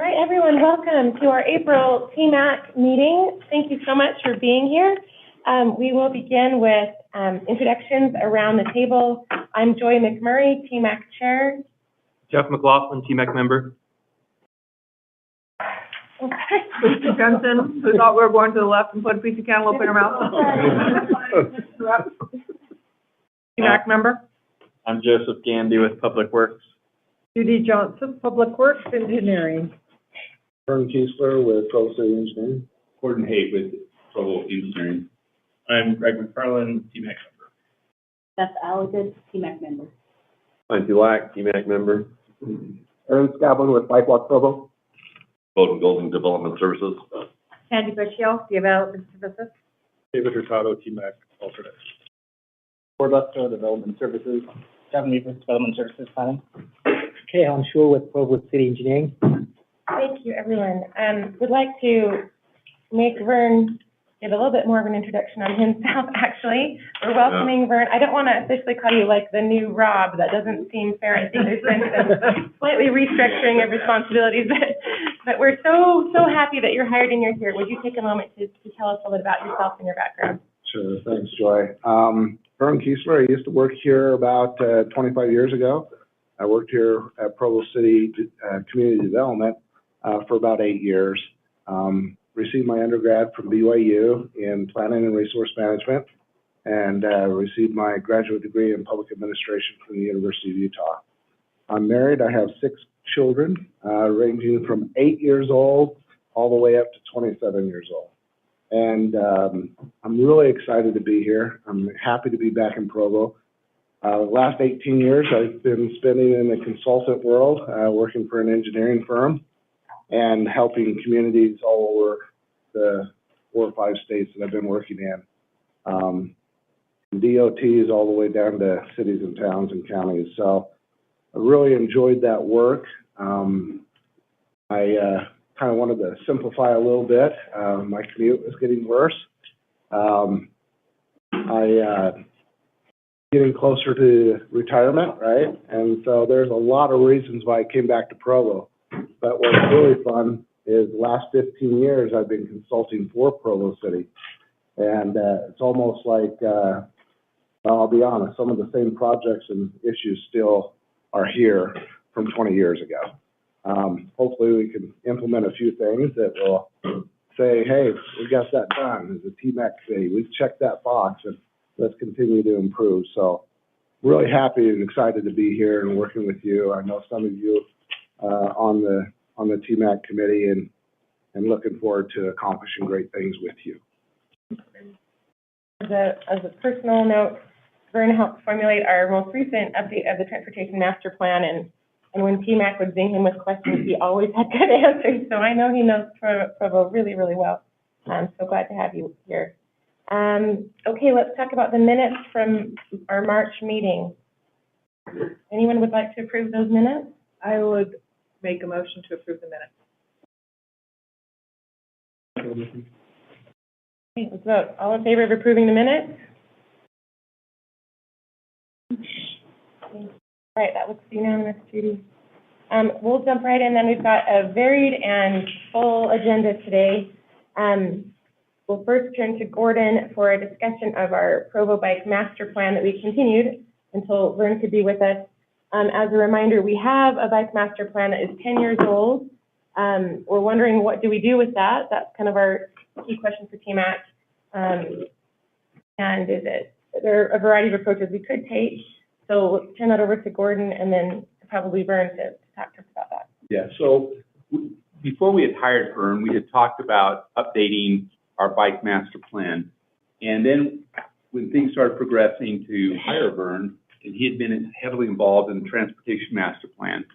All right, everyone, welcome to our April TMAC meeting. Thank you so much for being here. We will begin with introductions around the table. I'm Joy McMurray, TMAC Chair. Jeff McLaughlin, TMAC member. Christy Jensen, who thought we were going to the left and put a piece of cantaloupe in her mouth. TMAC member. I'm Joseph Gandy with Public Works. Judy Johnson, Public Works Engineering. Vern Kiesler with Provo City Engineering. Gordon Haight with Provo Engineering. I'm Greg McFarland, TMAC member. Beth Alligood, TMAC member. I'm Dulac, TMAC member. Aaron Scablin with Bikewalk Provo. Bowden Building Development Services. Candy Bushiel, Development Services. David Hurtado, TMAC alternate. Ford Lester, Development Services. Kevin Weaver, Development Services Planning. Okay, Alan Shule with Provo City Engineering. Thank you, everyone. Would like to make Vern give a little bit more of an introduction on himself, actually. We're welcoming Vern. I don't want to officially call you like the new Rob. That doesn't seem fair. I think there's been some slightly restructuring of responsibilities, but we're so happy that you're hired and you're here. Would you take a moment to tell us a little bit about yourself and your background? Sure, thanks, Joy. Vern Kiesler, I used to work here about 25 years ago. I worked here at Provo City Community Development for about 8 years. Received my undergrad from BYU in Planning and Resource Management, and received my graduate degree in Public Administration from the University of Utah. I'm married. I have 6 children, ranging from 8 years old all the way up to 27 years old. And I'm really excited to be here. I'm happy to be back in Provo. The last 18 years, I've been spending in the consultant world, working for an engineering firm and helping communities all over the 4 or 5 states that I've been working in. DOTs all the way down to cities and towns and counties. So I really enjoyed that work. I kind of wanted to simplify a little bit. My commute was getting worse. Getting closer to retirement, right? And so there's a lot of reasons why I came back to Provo. But what's really fun is the last 15 years I've been consulting for Provo City. And it's almost like, well, I'll be honest, some of the same projects and issues still are here from 20 years ago. Hopefully we can implement a few things that will say, hey, we got that done as a TMAC city. We've checked that box and let's continue to improve. So really happy and excited to be here and working with you. I know some of you on the TMAC committee and looking forward to accomplishing great things with you. As a personal note, Vern helped formulate our most recent update of the Transportation Master Plan, and when TMAC would zing him with questions, he always had good answers. So I know he knows Provo really, really well. I'm so glad to have you here. Okay, let's talk about the minutes from our March meeting. Anyone would like to approve those minutes? I would make a motion to approve the minutes. Okay, let's vote. All in favor of approving the minutes? All right, that looks unanimous, Judy. We'll jump right in then. We've got a varied and full agenda today. We'll first turn to Gordon for a discussion of our Provo Bike Master Plan that we continued until Vern could be with us. As a reminder, we have a Bike Master Plan that is 10 years old. We're wondering, what do we do with that? That's kind of our key question for TMAC. And there are a variety of approaches we could take. So we'll turn that over to Gordon and then probably Vern to talk to us about that. Yeah, so before we had hired Vern, we had talked about updating our Bike Master Plan. And then when things started progressing to hire Vern, and he had been heavily involved in the Transportation Master Plan,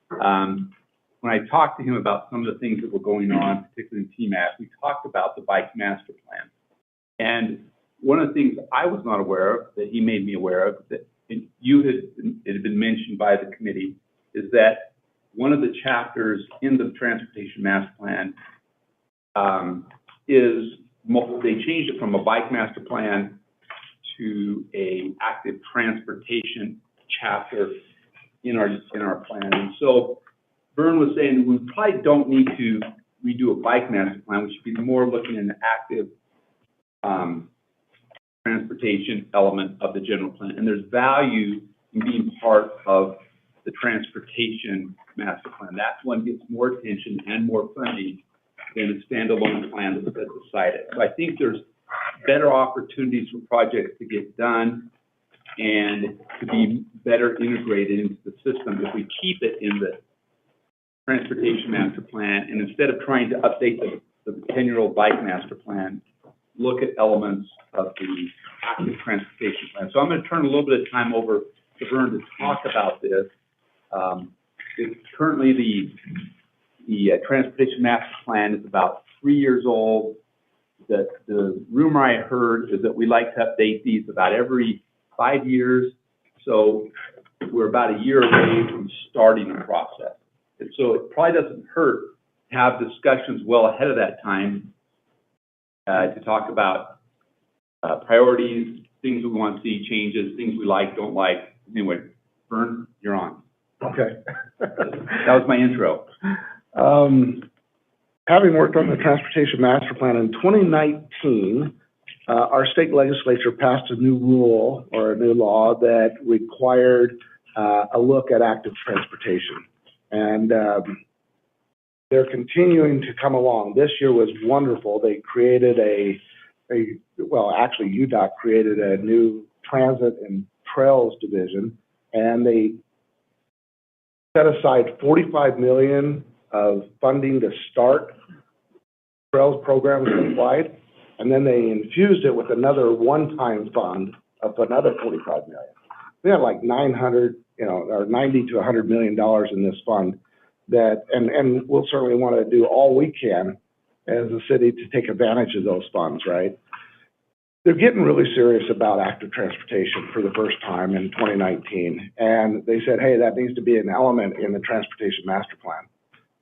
when I talked to him about some of the things that were going on, particularly in TMAC, we talked about the Bike Master Plan. And one of the things I was not aware of, that he made me aware of, that it had been mentioned by the committee, is that one of the chapters in the Transportation Master Plan they changed it from a Bike Master Plan to a active transportation chapter in our plan. And so Vern was saying we probably don't need to redo a bike master plan. We should be more looking at an active transportation element of the general plan. And there's value in being part of the transportation master plan. That one gets more attention and more funding than a standalone plan that's decided. So I think there's better opportunities for projects to get done and to be better integrated into the system if we keep it in the transportation master plan, and instead of trying to update the 10-year-old bike master plan, look at elements of the active transportation plan. So I'm going to turn a little bit of time over to Vern to talk about this. Currently, the transportation master plan is about 3 years old. The rumor I heard is that we like to update these about every 5 years. So we're about a year away from starting the process. And so it probably doesn't hurt to have discussions well ahead of that time to talk about priorities, things we want to see, changes, things we like, don't like. Anyway, Vern, you're on. Okay. That was my intro. Having worked on the Transportation Master Plan in 2019, our state legislature passed a new rule or a new law that required a look at active transportation. And they're continuing to come along. This year was wonderful. They created well, actually, UDOT created a new Transit and Trails division, and they set aside $45 million of funding to start trails programs statewide, and then they infused it with another one-time fund of another $45 million. We had like 900, or 90 to $100 million in this fund that, and we'll certainly want to do all we can as a city to take advantage of those funds, right? They're getting really serious about active transportation for the first time in 2019. And they said, hey, that needs to be an element in the Transportation Master Plan.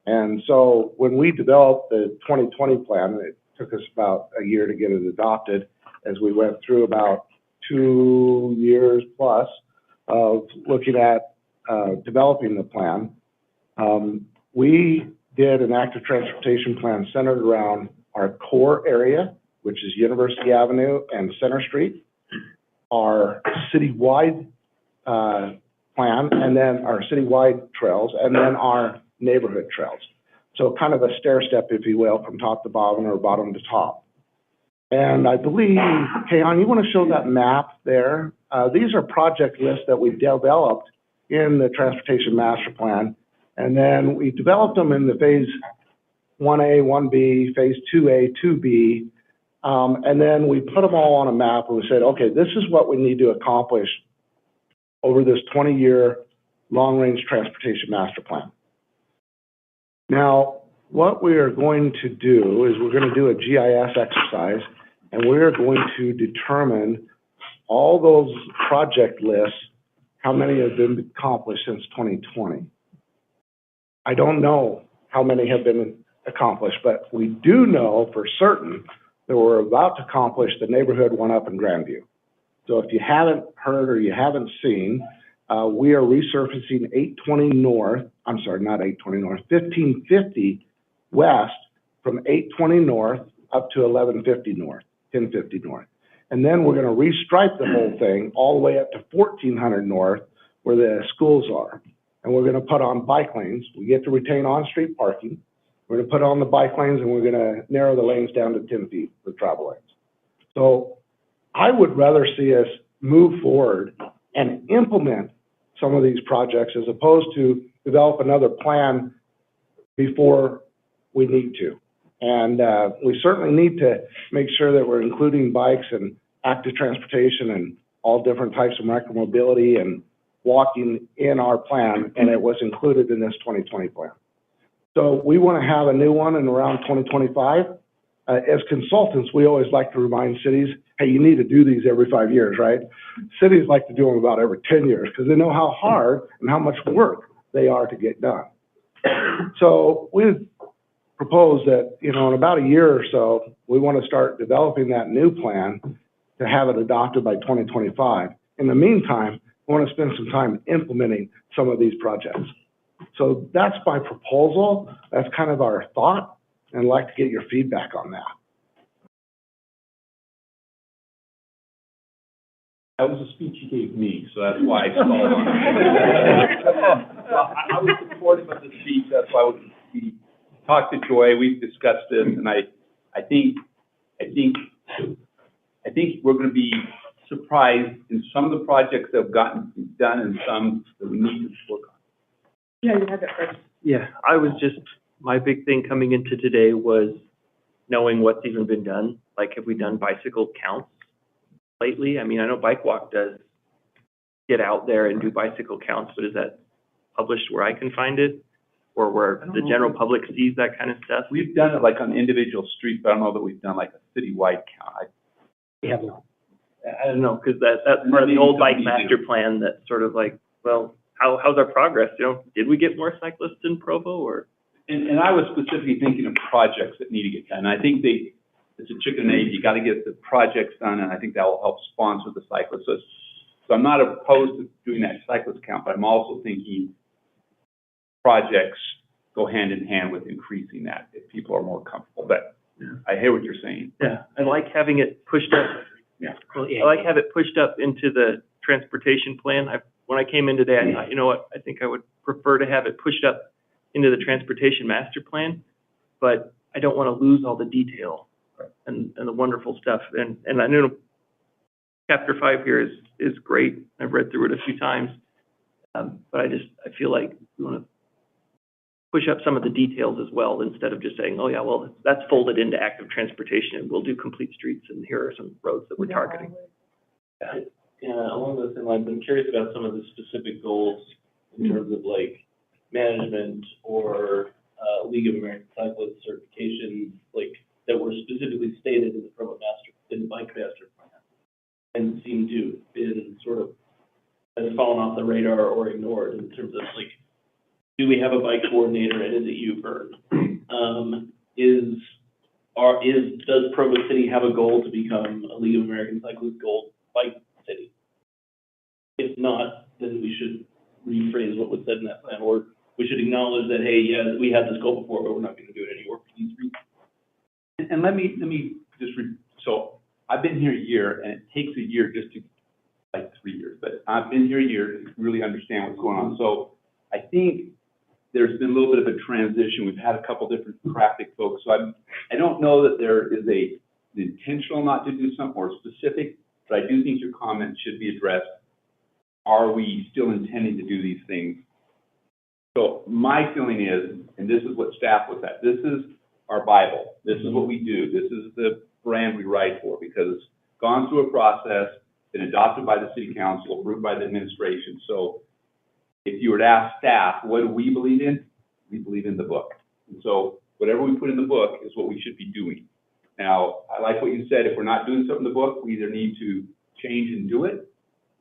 And so when we developed the 2020 plan, it took us about a year to get it adopted as we went through about 2 years plus of looking at developing the plan. We did an active transportation plan centered around our core area, which is University Avenue and Center Street, our citywide plan, and then our citywide trails, and then our neighborhood trails. So kind of a stair step, if you will, from top to bottom or bottom to top. And I believe, Kayon, you want to show that map there? These are project lists that we developed in the Transportation Master Plan, and then we developed them in the phase 1A, 1B, phase 2A, 2B, and then we put them all on a map and we said, okay, this is what we need to accomplish over this 20-year long-range transportation master plan. Now, what we are going to do is we're going to do a GIS exercise, and we're going to determine all those project lists, how many have been accomplished since 2020. I don't know how many have been accomplished, but we do know for certain that we're about to accomplish the neighborhood one up in Grandview. So if you haven't heard or you haven't seen, we are resurfacing 820 North, I'm sorry, not 820 North, 1550 West from 820 North up to 1150 North, 1050 North. And then we're going to restripe the whole thing all the way up to 1400 North where the schools are. And we're going to put on bike lanes. We get to retain on-street parking. We're going to put on the bike lanes, and we're going to narrow the lanes down to 10 feet for travel lanes. So I would rather see us move forward and implement some of these projects as opposed to develop another plan before we need to. And we certainly need to make sure that we're including bikes and active transportation and all different types of micromobility and walking in our plan, and it was included in this 2020 plan. So we want to have a new one in around 2025. As consultants, we always like to remind cities, hey, you need to do these every 5 years, right? Cities like to do them about every 10 years because they know how hard and how much work they are to get done. So we propose that, in about a year or so, we want to start developing that new plan to have it adopted by 2025. In the meantime, we want to spend some time implementing some of these projects. So that's my proposal. That's kind of our thought, and I'd like to get your feedback on that. That was a speech you gave me, so that's why I stalled on it. I was supportive of the speech, that's why we talked to Joy, we've discussed this, and I think we're gonna be surprised in some of the projects that have gotten done and some that we need to work on. Yeah, you had that first. Yeah, my big thing coming into today was knowing what's even been done. Like, have we done bicycle counts lately? I mean, I know Bike Walk does get out there and do bicycle counts, but is that published where I can find it? Or where the general public sees that kind of stuff? We've done it like on individual streets, but I don't know that we've done like a citywide count. We have no. I don't know, because that's part of the old bike master plan that's sort of like, well, how's our progress? You know, did we get more cyclists in Provo or? And I was specifically thinking of projects that need to get done. I think it's a chicken and egg. You got to get the projects done, and I think that will help sponsor the cyclists. So I'm not opposed to doing that cyclist count, but I'm also thinking projects go hand in hand with increasing that if people are more comfortable. But I hear what you're saying. Yeah, I like having it pushed up. Yeah. I like have it pushed up into the transportation plan. When I came in today, I thought, you know what, I think I would prefer to have it pushed up into the transportation master plan, but I don't want to lose all the detail and the wonderful stuff. And I know chapter 5 here is great. I've read through it a few times, but I feel like we want to push up some of the details as well, instead of just saying, oh yeah, well, that's folded into active transportation and we'll do complete streets and here are some roads that we're targeting. Yeah, along those same lines, I'm curious about some of the specific goals in terms of like management or League of American Cyclists certifications, like that were specifically stated in the Bike Master Plan, and seem to have been sort of has fallen off the radar or ignored in terms of like, do we have a bike coordinator and is it you, Vern? Does Provo City have a goal to become a League of American Cyclists Gold Bike City? If not, then we should rephrase what was said in that plan, or we should acknowledge that, hey, yeah, we had this goal before, but we're not going to do it anymore for these reasons. And let me just so I've been here a year, and it takes a year just to, like 3 years, but I've been here a year to really understand what's going on. So I think there's been a little bit of a transition. We've had a couple different traffic folks, so I don't know that there is an intentional not to do something or specific, but I do think your comment should be addressed. Are we still intending to do these things? So my feeling is, and this is what staff was at, this is our Bible. This is what we do. This is the brand we write for, because it's gone through a process, been adopted by the city council, approved by the administration. So if you were to ask staff, what do we believe in? We believe in the book. And so whatever we put in the book is what we should be doing. Now, I like what you said. If we're not doing something in the book, we either need to change and do it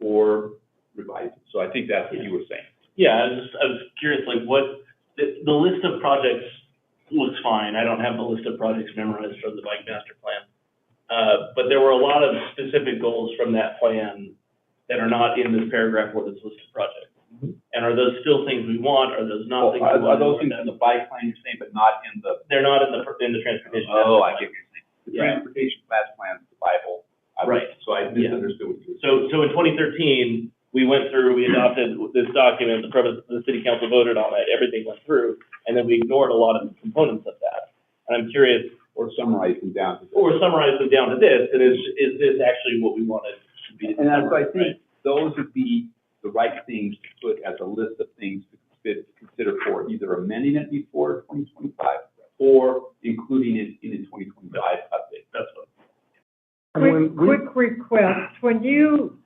or revise it. So I think that's what you were saying. Yeah, I was curious, like what, the list of projects looks fine. I don't have the list of projects memorized from the Bike Master Plan. But there were a lot of specific goals from that plan that are not in this paragraph or this list of projects. And are those still things we want? Are those not things we want? Are those things in the bike plan you're saying, but not in the? They're not in the transportation. Oh, I get what you're saying. The Yeah. transportation class plan is the Bible. Right. So I misunderstood what you were saying. So in 2013, we went through, we adopted this document, the city council voted on it, everything went through, and then we ignored a lot of the components of that. And I'm curious. Or summarizing down to this. Or summarizing down to this, and is this actually what we wanted to be? And that's why I think those would be the right things to put as a list of things to consider for either amending it before 2025 or including it in the 2025 update. That's what. Quick request, when you,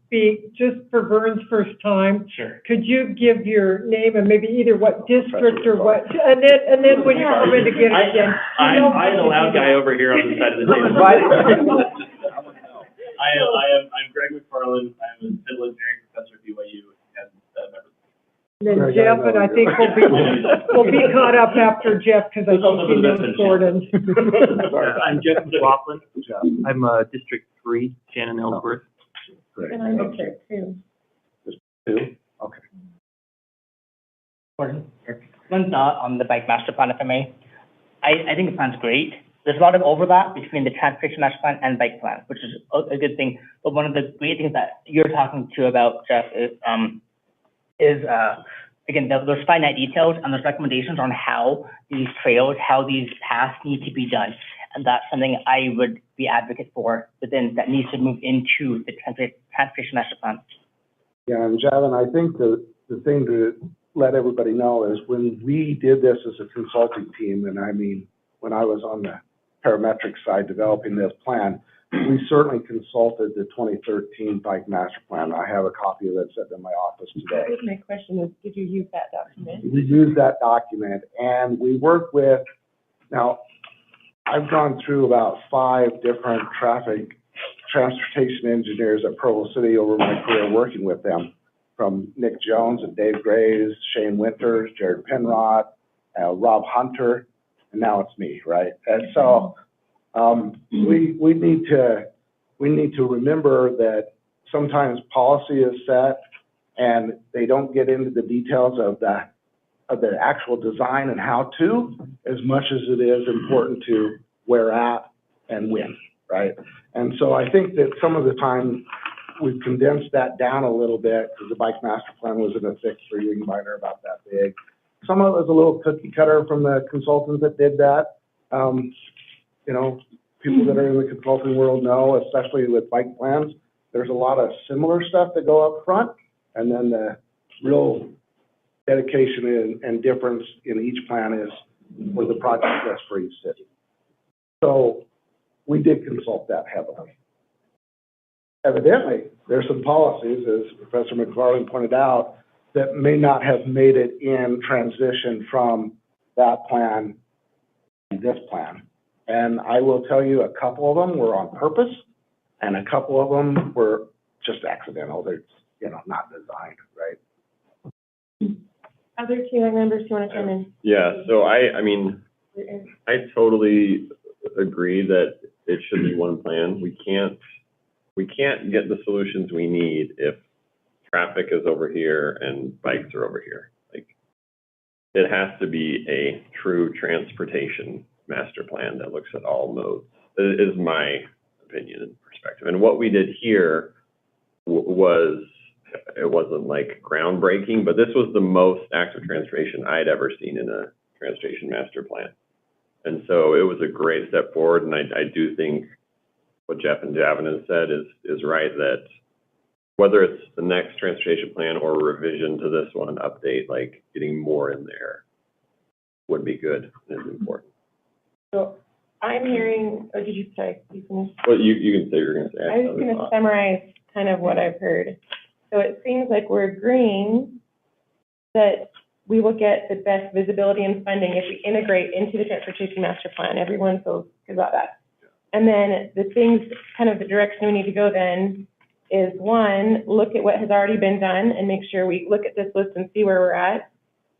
speak, just for Vern's first time, Sure. could you give your name and maybe either what district or what, and then when you come in to get it again. I'm the loud guy over here on the side of the table. I'm Greg McFarland. I'm a civil engineering professor at BYU and Then Jeff, and I think we'll be caught up after Jeff, because I think he knows Gordon. I'm Jeff McLaughlin. I'm District 3, Shannon Ellsworth. Great. And I'm District 2. Two? Okay. One's not on the bike master plan, if I may. I think the plan's great. There's a lot of overlap between the transportation master plan and bike plan, which is a good thing. But one of the great things that you're talking to about, Jeff, is again, there's finite details and there's recommendations on how these trails, how these paths need to be done. And that's something I would be advocate for within that needs to move into the transportation master plan. Yeah, and Javin, I think the thing to let everybody know is when we did this as a consulting team, and I mean, when I was on the parametric side developing this plan, we certainly consulted the 2013 Bike Master Plan. I have a copy of it sitting in my office today. My question is, did you use that document? We used that document, and we worked with, now, I've gone through about 5 different transportation engineers at Provo City over my career working with them, from Nick Jones and Dave Graves, Shane Winters, Jared Penrod, Rob Hunter, and now it's me, right? And so we need to remember that sometimes policy is set and they don't get into the details of the actual design and how to, as much as it is important to where at and when, right? And so I think that some of the time we've condensed that down a little bit because the bike master plan was in a thick 3-wing binder about that big. Some of it was a little cookie cutter from the consultants that did that. You know, people that are in the consulting world know, especially with bike plans, there's a lot of similar stuff that go up front, and then the real dedication and difference in each plan is for the project list for each city. So we did consult that heavily. Evidently, there's some policies, as Professor McFarland pointed out, that may not have made it in transition from that plan to this plan. And I will tell you, a couple of them were on purpose, and a couple of them were just accidental. They're, you know, not designed, right? Other TMAC members who want to come in? Yeah, so I mean, I totally agree that it should be one plan. We can't get the solutions we need if traffic is over here and bikes are over here. Like, it has to be a true transportation master plan that looks at all modes. It is my opinion and perspective. And what we did here was, it wasn't like groundbreaking, but this was the most active transportation I'd ever seen in a transportation master plan. And so it was a great step forward. And I do think what Jeff and Javin has said is right, that whether it's the next transportation plan or revision to this one, update, like getting more in there would be good and is important. So I'm hearing, oh, did you say, you finished? Well, you can say you're going to say. I was going to summarize kind of what I've heard. So it seems like we're agreeing that we will get the best visibility and funding if we integrate into the transportation master plan. Everyone feels good about that. And then the things, kind of the direction we need to go then is, 1, look at what has already been done and make sure we look at this list and see where we're at.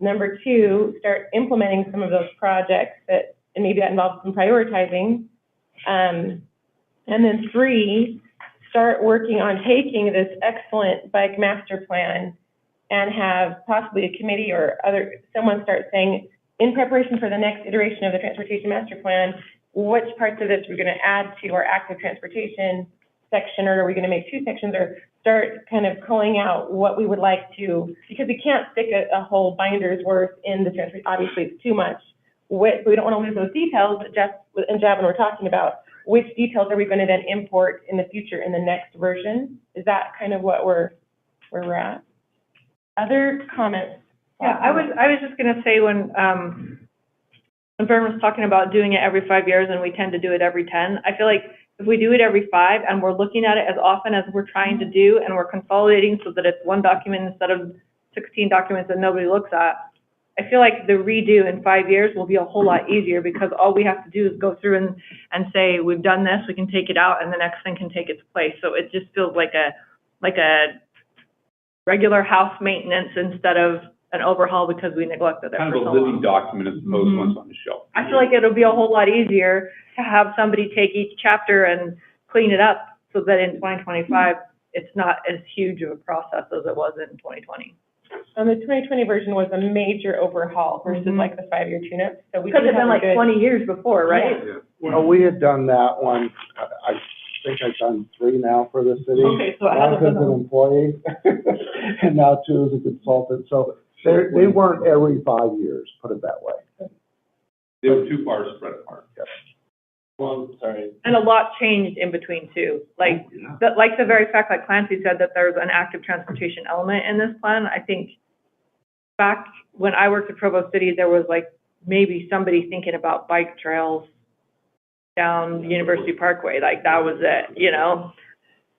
Number 2, start implementing some of those projects that, and maybe that involves some prioritizing. And then 3, start working on taking this excellent bike master plan and have possibly a committee or someone start saying, in preparation for the next iteration of the transportation master plan, which parts of this we're going to add to our active transportation section, or are we going to make 2 sections, or start kind of calling out what we would like to, because we can't stick a whole binder's worth in the transportation. Obviously, it's too much. We don't want to lose those details that Jeff and Javin were talking about. Which details are we going to then import in the future in the next version? Is that kind of what where we're at? Other comments? Yeah, I was just going to say when Vern was talking about doing it every 5 years and we tend to do it every 10, I feel like if we do it every 5 and we're looking at it as often as we're trying to do and we're consolidating so that it's one document instead of 16 documents that nobody looks at, I feel like the redo in 5 years will be a whole lot easier because all we have to do is go through and say, we've done this, we can take it out, and the next thing can take its place. So it just feels like a regular house maintenance instead of an overhaul because we neglected it for so long. Kind of a living document as opposed to what's on the shelf. I feel like it'll be a whole lot easier to have somebody take each chapter and clean it up so that in 2025, it's not as huge of a process as it was in 2020. The 2020 version was a major overhaul versus like the 5-year tune-up, so we Could did have been have a like good. 20 years before, right? Well, we had done that one, I think I've done 3 now for the city. Okay, so it One hasn't as an been. employee, and now 2 as a consultant, so they weren't every 5 years, put it that way. They were too far spread apart. Well, sorry. And a lot changed in between too. Like, the very fact, like Clancy said, that there's an active transportation element in this plan. I think back when I worked at Provo City, there was like maybe somebody thinking about bike trails down University Parkway. Like that was it, you know?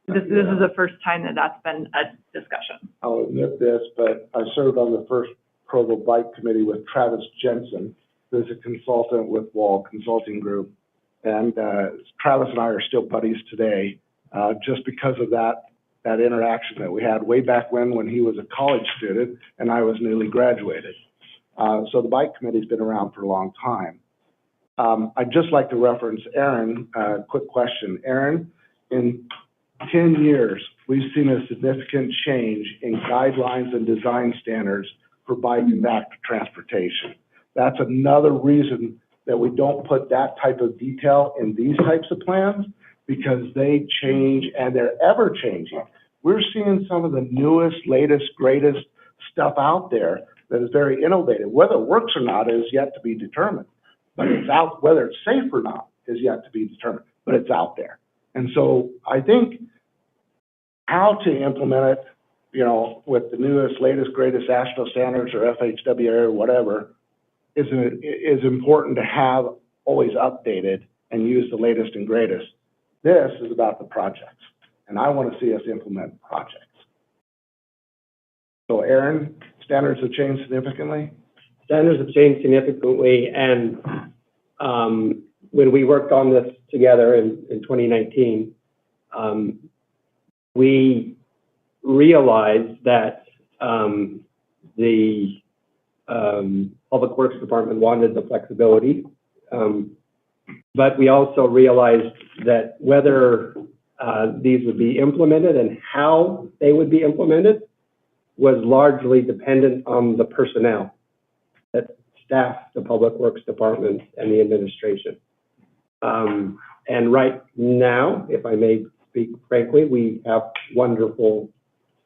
This is the first time that that's been a discussion. I'll admit this, but I served on the first Provo Bike Committee with Travis Jensen, who's a consultant with Wall Consulting Group. And Travis and I are still buddies today, just because of that interaction that we had way back when he was a college student and I was newly graduated. So the Bike Committee's been around for a long time. I'd just like to reference Aaron, quick question. Aaron, in 10 years, we've seen a significant change in guidelines and design standards for bike and active transportation. That's another reason that we don't put that type of detail in these types of plans, because they change and they're ever changing. We're seeing some of the newest, latest, greatest stuff out there that is very innovative. Whether it works or not is yet to be determined, but it's out. Whether it's safe or not is yet to be determined, but it's out there. And so I think how to implement it, you know, with the newest, latest, greatest national standards or FHWA or whatever, is important to have always updated and use the latest and greatest. This is about the projects, and I want to see us implement projects. So Aaron, standards have changed significantly? Standards have changed significantly, and when we worked on this together in 2019, we realized that the Public Works Department wanted the flexibility, but we also realized that whether these would be implemented and how they would be implemented was largely dependent on the personnel that staff the Public Works Department and the administration. And right now, if I may speak frankly, we have wonderful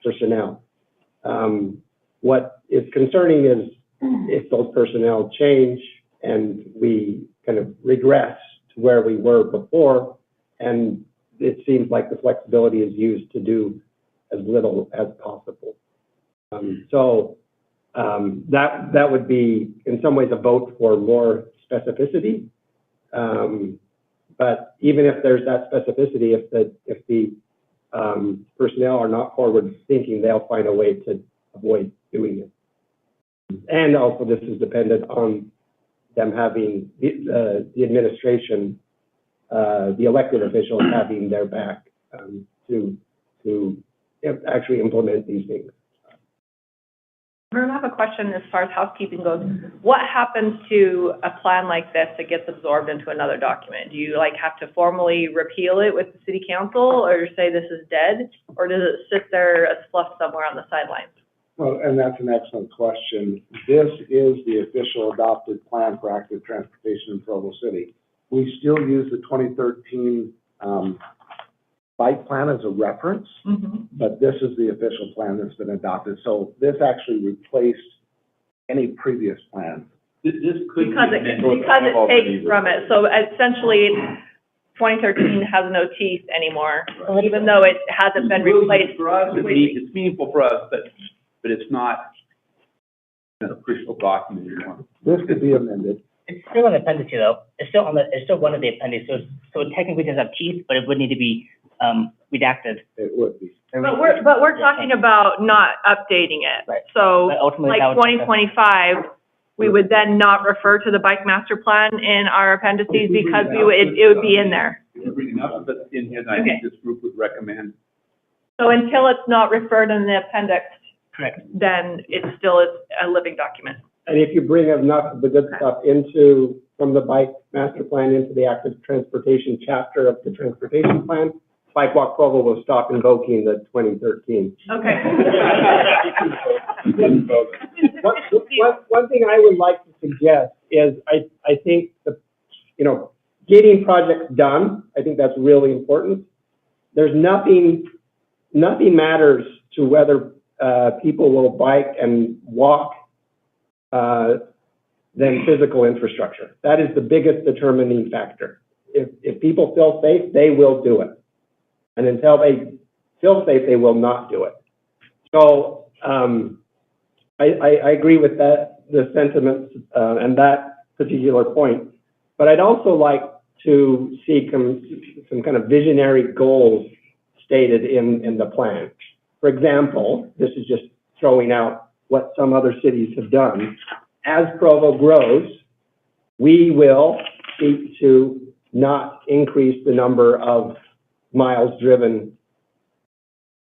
personnel. What is concerning is if those personnel change and we kind of regress to where we were before, and it seems like the flexibility is used to do as little as possible. That would be in some ways a vote for more specificity. But even if there's that specificity, if the personnel are not forward thinking, they'll find a way to avoid doing it. And also this is dependent on them having the administration, the elected officials having their back to actually implement these things. Vern, I have a question as far as housekeeping goes. What happens to a plan like this that gets absorbed into another document? Do you like have to formally repeal it with the city council, or say this is dead, or does it sit there as fluff somewhere on the sidelines? Well, and that's an excellent question. This is the official adopted plan for active transportation in Provo City. We still use the 2013 bike plan as a reference, but this is the official plan that's been adopted. So this actually replaced any previous plan. This could Because it takes from it. So essentially, 2013 has no teeth anymore, even though it hasn't been replaced. For us, it's meaningful for us, but it's not an official document anymore. This could be amended. It's still an appendix though. It's still one of the appendices. So it technically does have teeth, but it would need to be redacted. It would be. But we're talking about not updating it. Right. So But ultimately, like 2025, we would then not refer to the bike master plan in our appendices because it would be in there. Bring it up, but I think this group would recommend. So until it's not referred in the appendix, Correct. then it still is a living document. And if you bring enough of the good stuff from the bike master plan into the active transportation chapter of the transportation plan, Bike Walk Provo will stop invoking the 2013. Okay. One thing I would like to suggest is I think getting projects done, I think that's really important. There's nothing matters to whether people will bike and walk than physical infrastructure. That is the biggest determining factor. If people feel safe, they will do it. And until they feel safe, they will not do it. So I agree with the sentiments and that particular point. But I'd also like to see some kind of visionary goals stated in the plan. For example, this is just throwing out what some other cities have done. As Provo grows, we will seek to not increase the number of miles driven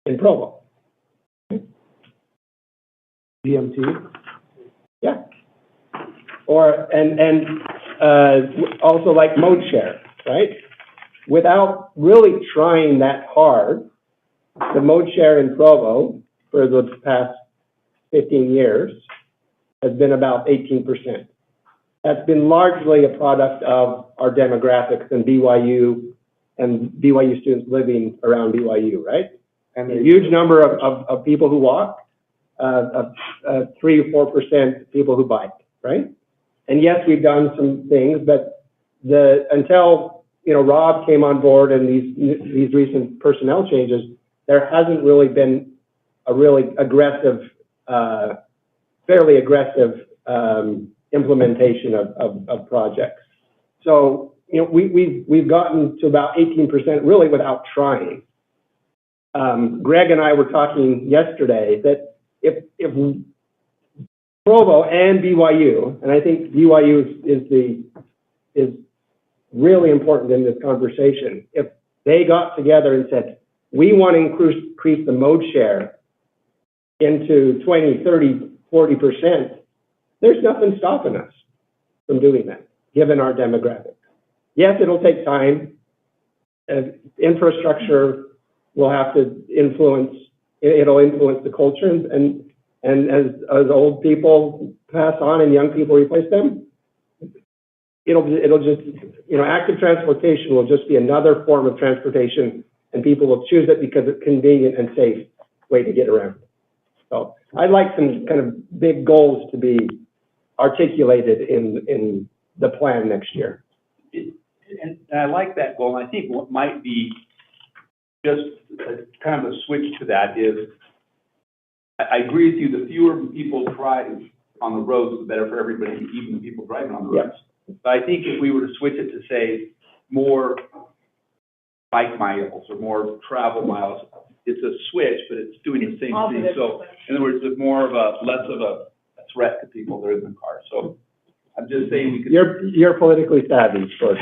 in Provo. DMT? Yeah. And also like mode share, right? Without really trying that hard, the mode share in Provo for the past 15 years has been about 18%. That's been largely a product of our demographics and BYU students living around BYU, right? And a huge number of people who walk, 3 or 4% people who bike, right? And yes, we've done some things, but until Rob came on board and these recent personnel changes, there hasn't really been a really aggressive, fairly aggressive implemenation of projects. So we've gotten to about 18% really without trying. Greg and I were talking yesterday that if Provo and BYU, and I think BYU is really important in this conversation, if they got together and said, we want to increase the mode share into 20, 30, 40%, there's nothing stopping us from doing that, given our demographics. Yes, it'll take time. Infrastructure will have to influence the culture, and as old people pass on and young people replace them, it'll just, active transportation will just be another form of transportation, and people will choose it because it's convenient and safe way to get around. So I'd like some kind of big goals to be articulated in the plan next year. And I like that goal, and I think what might be just kind of a switch to that is, I agree with you, the fewer people drive on the roads, the better for everybody, even the people driving on the roads. Yep. But I think if we were to switch it to, say, more bike miles or more travel miles, it's a switch, but it's doing the same thing. So, in other words, it's less of a threat to people that are in the car. So, I'm just saying we could. You're politically savvy, so.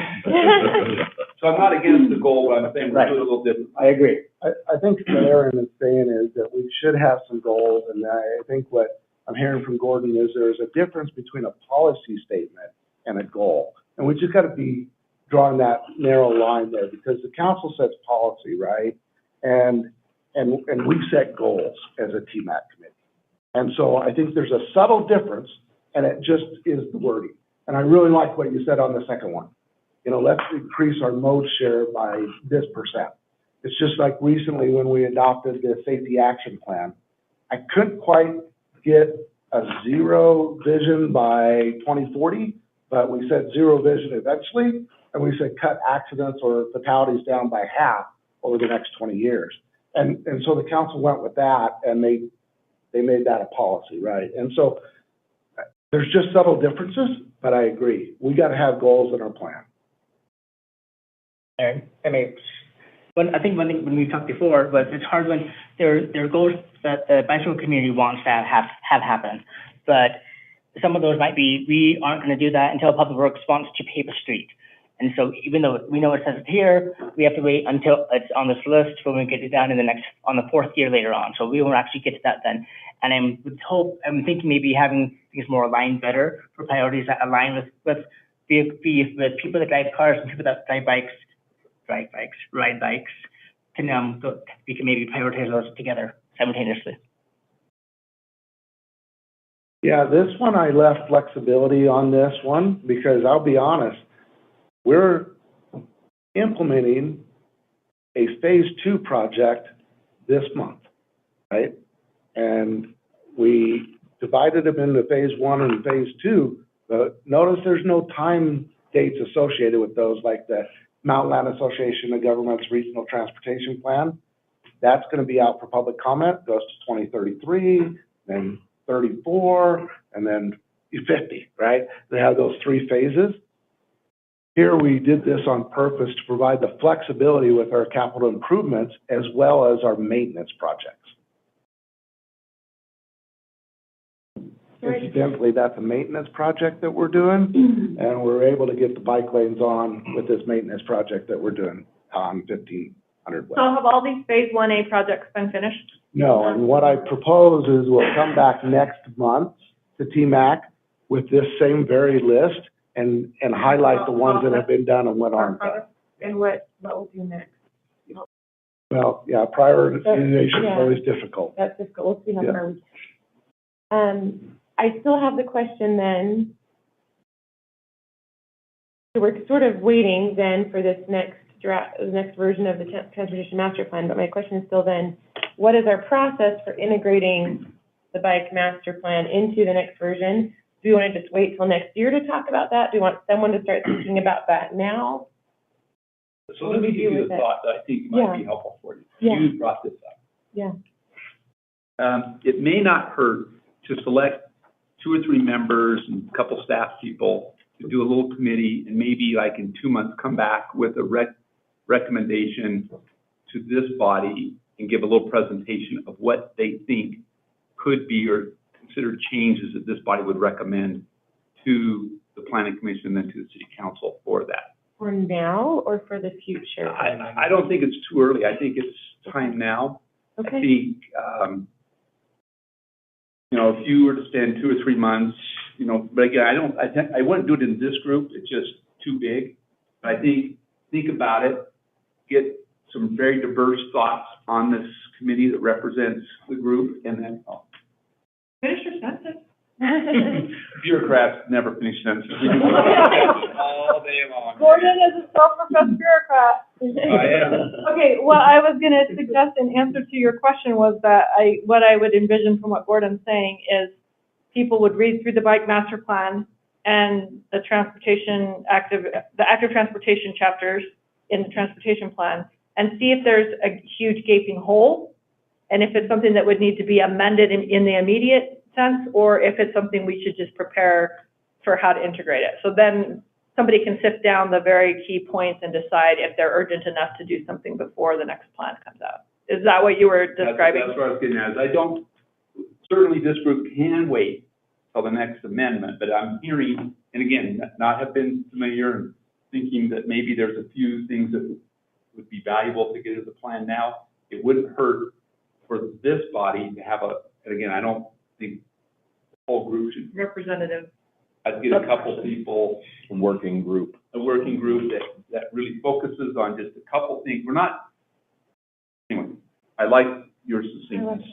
So I'm not against the goal, but I'm saying we'll do it a little different. I agree. I think what Aaron is saying is that we should have some goals, and I think what I'm hearing from Gordon is there's a difference between a policy statement and a goal. And we just got to be drawing that narrow line there, because the council sets policy, right? And we set goals as a TMAC committee. And so I think there's a subtle difference, and it just is the wording. And I really like what you said on the second one. Let's increase our mode share by this %. It's just like recently when we adopted the safety action plan, I couldn't quite get a zero vision by 2040, but we said zero vision eventually, and we said cut accidents or fatalities down by half over the next 20 years. And so the council went with that, and they made that a policy, right? And so there's just subtle differences, but I agree. We got to have goals in our plan. Aaron, I think one thing when we talked before was it's hard when there are goals that the bicycle community wants to have happen, but some of those might be, we aren't going to do that until Public Works wants to pave a street. And so even though we know it says it here, we have to wait until it's on this list when we get it down on the 4th year later on. So we won't actually get to that then. And I'm thinking maybe having things more aligned better for priorities that align with people that drive cars and people that ride bikes, we can maybe prioritize those together simultaneously. Yeah, this one I left flexibility on this one because I'll be honest, we're implementing a phase 2 project this month, right? And we divided them into phase 1 and phase 2, but notice there's no time dates associated with those, like the Mountain Land Association of Governments Regional Transportation Plan. That's going to be out for public comment, goes to 2033, then 34, and then 50, right? They have those 3 phases. Here we did this on purpose to provide the flexibility with our capital improvements as well as our maintenance projects. Incidentally, that's a maintenance project that we're doing, and we're able to get the bike lanes on with this maintenance project that we're doing on 1500 West. So have all these phase 1A projects been finished? No, and what I propose is we'll come back next month to TMAC with this same very list and highlight the ones that have been done and what aren't done. And what we'll do next. Well, yeah, prioritization is always difficult. That's difficult. We'll see how Yeah. far we can. I still have the question then. So we're sort of waiting then for this next draft, the next version of the Transportation Master Plan, but my question is still then, what is our process for integrating the Bike Master Plan into the next version? Do we want to just wait till next year to talk about that? Do we want someone to start thinking about that now? So let me give you a thought that I think might be helpful for you. Yeah. You brought this up. Yeah. It may not hurt to select 2 or 3 members and a couple staff people to do a little committee and maybe like in 2 months come back with a recommendation to this body and give a little presentation of what they think could be or considered changes that this body would recommend to the Planning Commission and to the City Council for that. For now or for the future? I don't think it's too early. I think it's time now. Okay. I think, you know, if you were to spend 2 or 3 months, you know, but again, I wouldn't do it in this group. It's just too big. But I think about it, get some very diverse thoughts on this committee that represents the group, and then, Finish your sentence. bureaucrats never finish sentences. All day long. Gordon is a self-professed bureaucrat. I am. Okay, what I was gonna suggest in answer to your question was that what I would envision from what Gordon's saying is people would read through the Bike Master Plan and the active transportation chapters in the transportation plan and see if there's a huge gaping hole and if it's something that would need to be amended in the immediate sense, or if it's something we should just prepare for how to integrate it. So then somebody can sift down the very key points and decide if they're urgent enough to do something before the next plan comes out. Is that what you were describing? That's what I was getting at. Certainly this group can wait till the next amendment, but I'm hearing, and again, not have been familiar and thinking that maybe there's a few things that would be valuable to get into the plan now. It wouldn't hurt for this body to have and again, I don't think the whole group should. Representative. I'd get a couple people. A working group. A working group that really focuses on just a couple things. Anyway, I like your succinctness.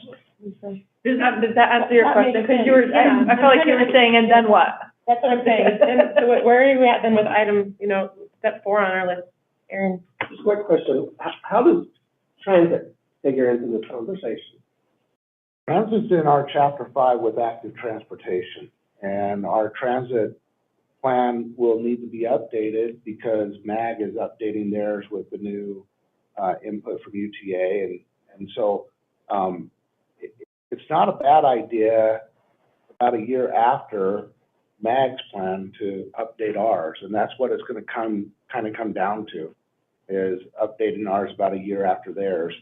Does that answer your That question? makes Because sense. I felt like you were saying, and then what? That's what I'm saying. And so where are we at then with item, step 4 on our list, Aaron? Just a quick question. How does transit figure into this conversation? Transit's in our chapter 5 with active transportation, and our transit plan will need to be updated because MAG is updating theirs with the new input from UTA, and so it's not a bad idea about a year after MAG's plan to update ours, and that's what it's going to kind of come down to, is updating ours about a year after theirs.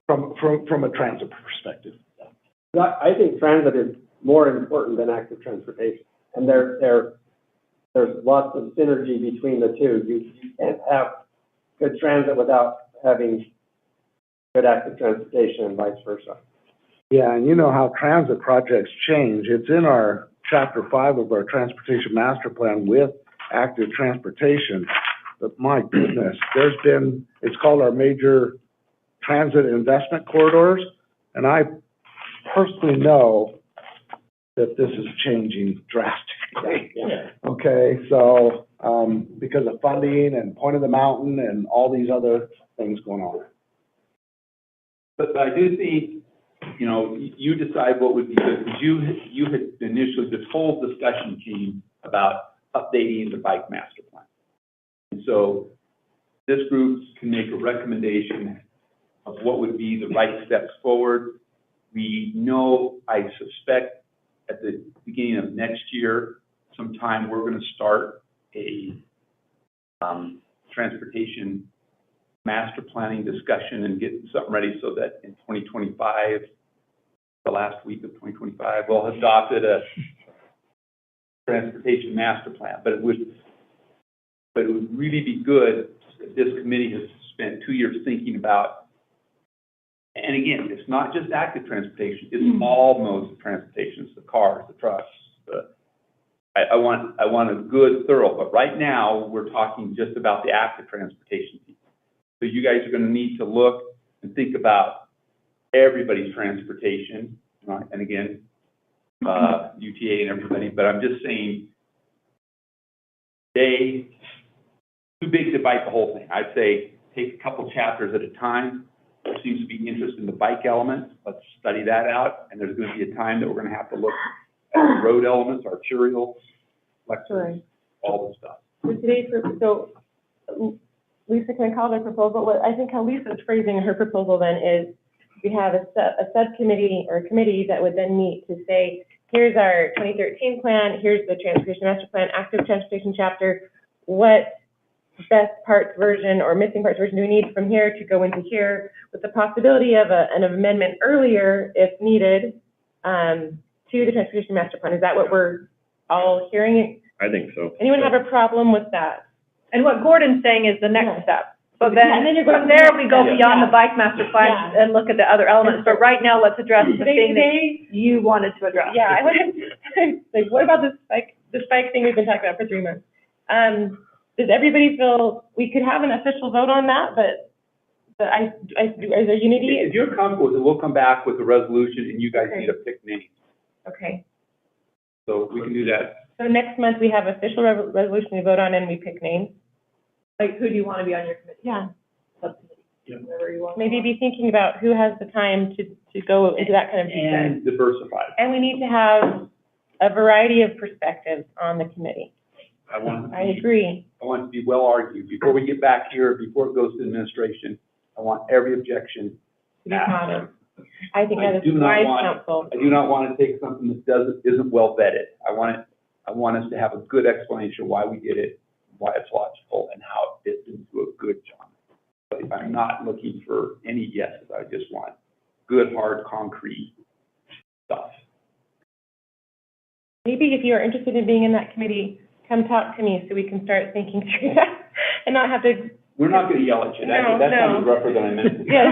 From a transit perspective. I think transit is more important than active transportation, and there's lots of synergy between the two. You can't have good transit without having good active transportation and vice versa. Yeah, and you know how transit projects change. It's in our chapter 5 of our transportation master plan with active transportation, but my goodness, it's called our major transit investment corridors, and I personally know that this is changing drastically. Yeah. Okay, so, because of funding and Point of the Mountain and all these other things going on. But I do think, you know, you decide what would be good, because you had initially, this whole discussion came about updating the bike master plan. And so this group can make a recommendation of what would be the right steps forward. We know, I suspect, at the beginning of next year, sometime, we're gonna start a transportation master planning discussion and get something ready so that in 2025, the last week of 2025, we'll have adopted a transportation master plan. But it would really be good if this committee has spent 2 years thinking about, and again, it's not just active transportation, it's all modes of transportation, it's the cars, the trucks. I want a good, thorough, but right now, we're talking just about the active transportation piece. So you guys are gonna need to look and think about everybody's transportation, right? And again, UTA and everybody, but I'm just saying, too big to bite the whole thing. I'd say take a couple chapters at a time. There seems to be interest in the bike element. Let's study that out. And there's going to be a time that we're going to have to look at the road elements, arterial, lectures, all the stuff. So today, Lisa, can I call the proposal? What I think how Lisa's phrasing her proposal then is we have a subcommittee or a committee that would then meet to say, here's our 2013 plan, here's the transportation master plan, active transportation chapter, what best parts version or missing parts version do we need from here to go into here, with the possibility of an amendment earlier if needed to the transportation master plan. Is that what we're all hearing? I think so. Anyone have a problem with that? And what Gordon's saying is the next step. So Yeah, and then, then you're going from there, we go yeah. beyond the bike master plan Yeah. and look at the other elements. But right now, let's address the thing that Today, you wanted to address. yeah, I wanted, like, what about this bike thing we've been talking about for 3 months? Does everybody feel we could have an official vote on that, but is there unity? If you're comfortable with it, we'll come back with a resolution and you guys Okay. need to pick names. Okay, So we can do that. so next month we have official resolution we vote on and we pick names? Like, who do you want to be on your committee? Yeah. Subcommittee, Yeah. whatever you want. Maybe be thinking about who has the time to go into that kind of detail. And diversified. And we need to have a variety of perspectives on the committee. I agree. I want it to be well argued. Before we get back here, before it goes to administration, I want every objection To be asked. caught up. I think that I is do not wise want- counsel. I do not want to take something that isn't well vetted. I want us to have a good explanation why we did it, why it's logical, and how it fits into a good job. But I'm not looking for any yeses. I just want good, hard, concrete stuff. Maybe if you are interested in being in that committee, come talk to me so we can start thinking through that and not have to. We're not going to yell at you. No, That no. sounded rougher than I meant it. Yeah,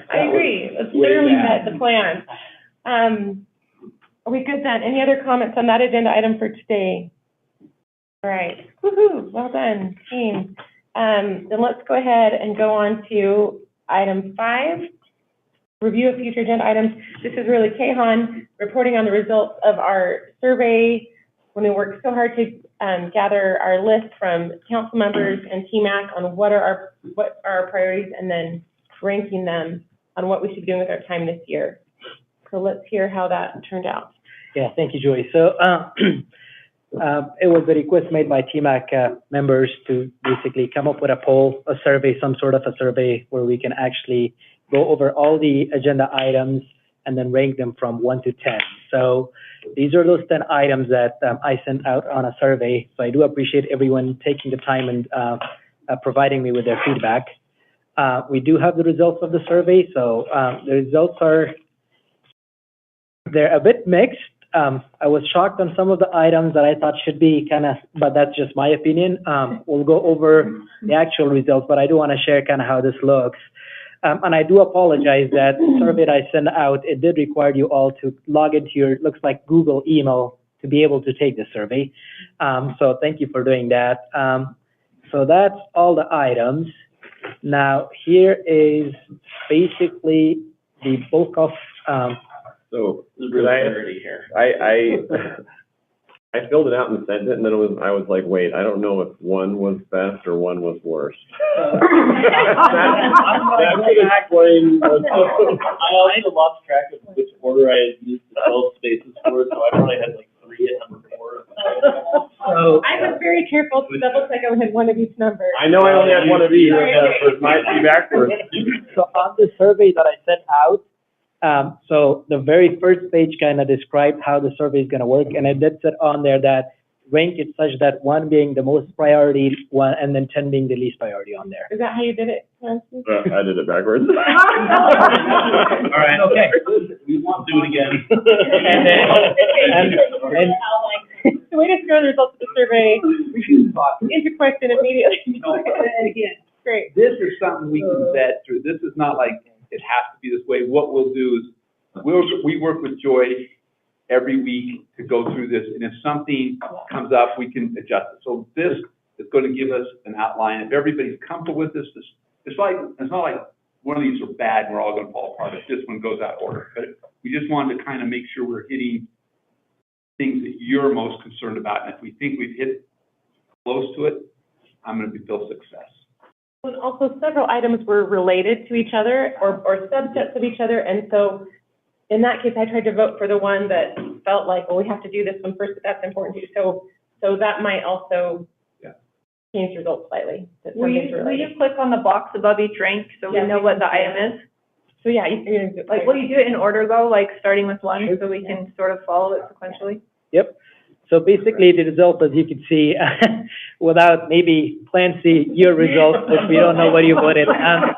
I agree. Let's way thoroughly bad. vet the plan. Are we good then? Any other comments on that agenda item for today? All right, woo-hoo, well done, team. Then let's go ahead and go on to item 5, review of future agenda items. This is really Kahan reporting on the results of our survey when we worked so hard to gather our list from council members and TMAC on what are our priorities, and then ranking them on what we should be doing with our time this year. So let's hear how that turned out. Yeah, thank you, Joy. So it was a request made by TMAC members to basically come up with a poll, a survey, some sort of a survey where we can actually go over all the agenda items and then rank them from 1 to 10. So these are those 10 items that I sent out on a survey. So I do appreciate everyone taking the time and providing me with their feedback. We do have the results of the survey. So the results they're a bit mixed. I was shocked on some of the items that I thought should be but that's just my opinion. We'll go over the actual results, but I do want to share kind of how this looks. And I do apologize that the survey that I sent out, it did require you all to log into your, looks like Google email to be able to take the survey. So thank you for doing that. So that's all the items. Now here is basically the bulk of So, There's could real I, clarity here. I filled it out and sent it, and then I was like, wait, I don't know if one was best or one was worse. That would explain. I also lost track of which order I had used the 12 spaces for, so I probably had like 3 at number 4. So, I was very careful to double check I had one of each number. I know I only had one of these, but my feedback first. so on the survey that I sent out, so the very first page kind of described how the survey is going to work, and it did sit on there that rank it such that 1 being the most priority one, and then 10 being the least priority on there. Is that how you did it, Nancy? I did it backwards. All right. Okay. We won't do it again. And then, and The way to throw the results of the survey into question immediately. And again, Great. this is something we can vet through. This is not like it has to be this way. What we'll do is, we work with Joy every week to go through this, and if something comes up, we can adjust it. So this is going to give us an outline. If everybody's comfortable with this, it's not like one of these are bad and we're all going to fall apart if this one goes out of order. But we just wanted to kind of make sure we're hitting things that you're most concerned about. And if we think we've hit close to it, I'm going to feel success. And also, several items were related to each other or subsets of each other, and so in that case, I tried to vote for the one that felt like, well, we have to do this one first, but that's important too. So that might also change results slightly. Will you click on the box above each rank so we know what the item is? So yeah, you can do Like, will you do it in order though, like starting with 1 so we can sort of follow it sequentially? Yep. So basically, the result, as you can see, without maybe Clancy, your results, which we don't know what you voted.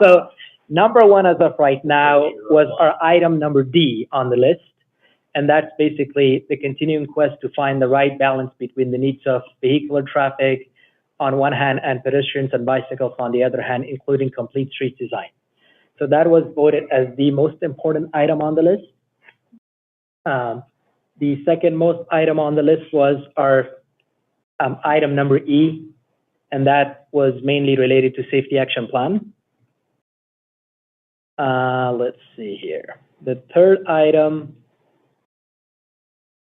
So number 1 as of right now was our item number D on the list. And that's basically the continuing quest to find the right balance between the needs of vehicular traffic on one hand and pedestrians and bicycles on the other hand, including complete street design. So that was voted as the most important item on the list. The second most item on the list was our item number E, and that was mainly related to safety action plan. Let's see here. The third item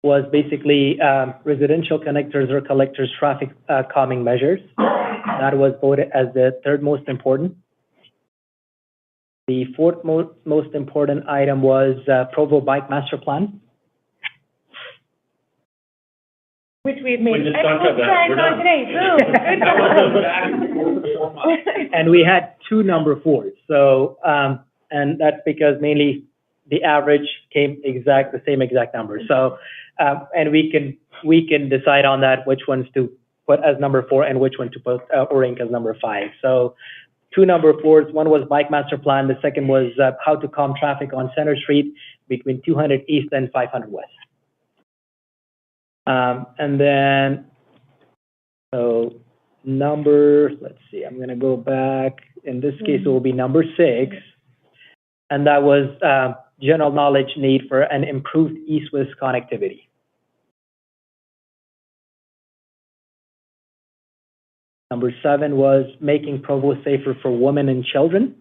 was basically residential connectors or collectors traffic calming measures. That was voted as the third most important. The fourth most important item was Provo Bike Master Plan. which we've made We just talked excellent about that. strides on today. Boom. Good job. And we had 2 number 4s. So, and that's because mainly the average came the same exact number. So, and we can decide on that which ones to put as number 4 and which one to put or rank as number 5. So 2 number 4s. One was Bike Master Plan. The second was how to calm traffic on Center Street between 200 East and 500 West. And then, so let's see, I'm going to go back. In this case, it will be number 6. And that was general knowledge need for an improved east-west connectivity. Number 7 was making Provo safer for women and children.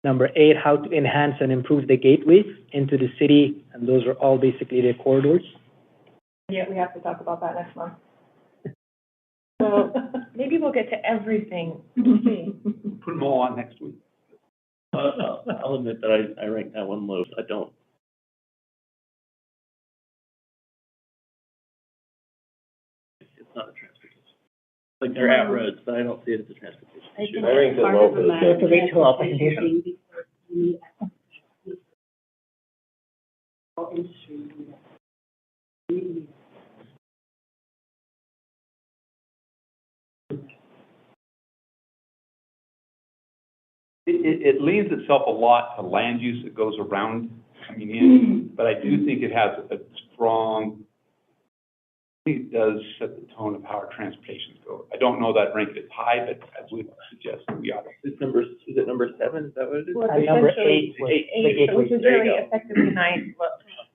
Number 8, how to enhance and improve the gateways into the city, and those are all basically the corridors. Yeah, we have to talk about that next month. Well, maybe we'll get to everything. We'll see. Put them all on next week. I'll admit that I ranked that one low. I don't. It's not a transportation. Like they're at roads, but I don't see it as a transportation issue. I ranked it low for the So it's a retail presentation. It leans itself a lot to land use that goes around coming in, but I do think it has a strong, it does set the tone of how our transportations go. I don't know that rank is high, but I would suggest that we ought to. Is it number 7? Is that what it is? Well, Number essentially, 8 was eight, the gateway. which is really effectively 9.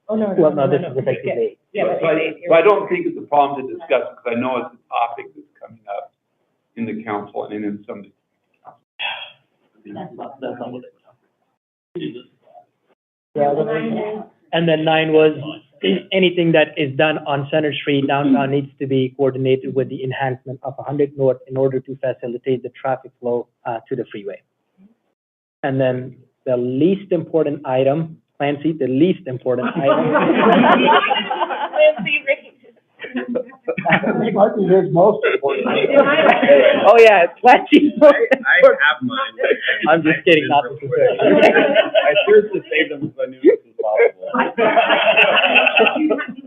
Oh, no, Well, no, this is effectively 8. Yeah, So I don't think it's a problem to discuss, because I know it's a topic that's coming up in the council and in some. That's not what it And then 9 was, anything that is done on Center Street downtown needs to be coordinated with the enhancement of 100 North in order to facilitate the traffic flow to the freeway. And then the least important item, Clancy, the least important item. It might be his most important. Oh, yeah, Clancy. I have mine. I'm just kidding, not necessarily. I seriously saved them because I knew this was possible.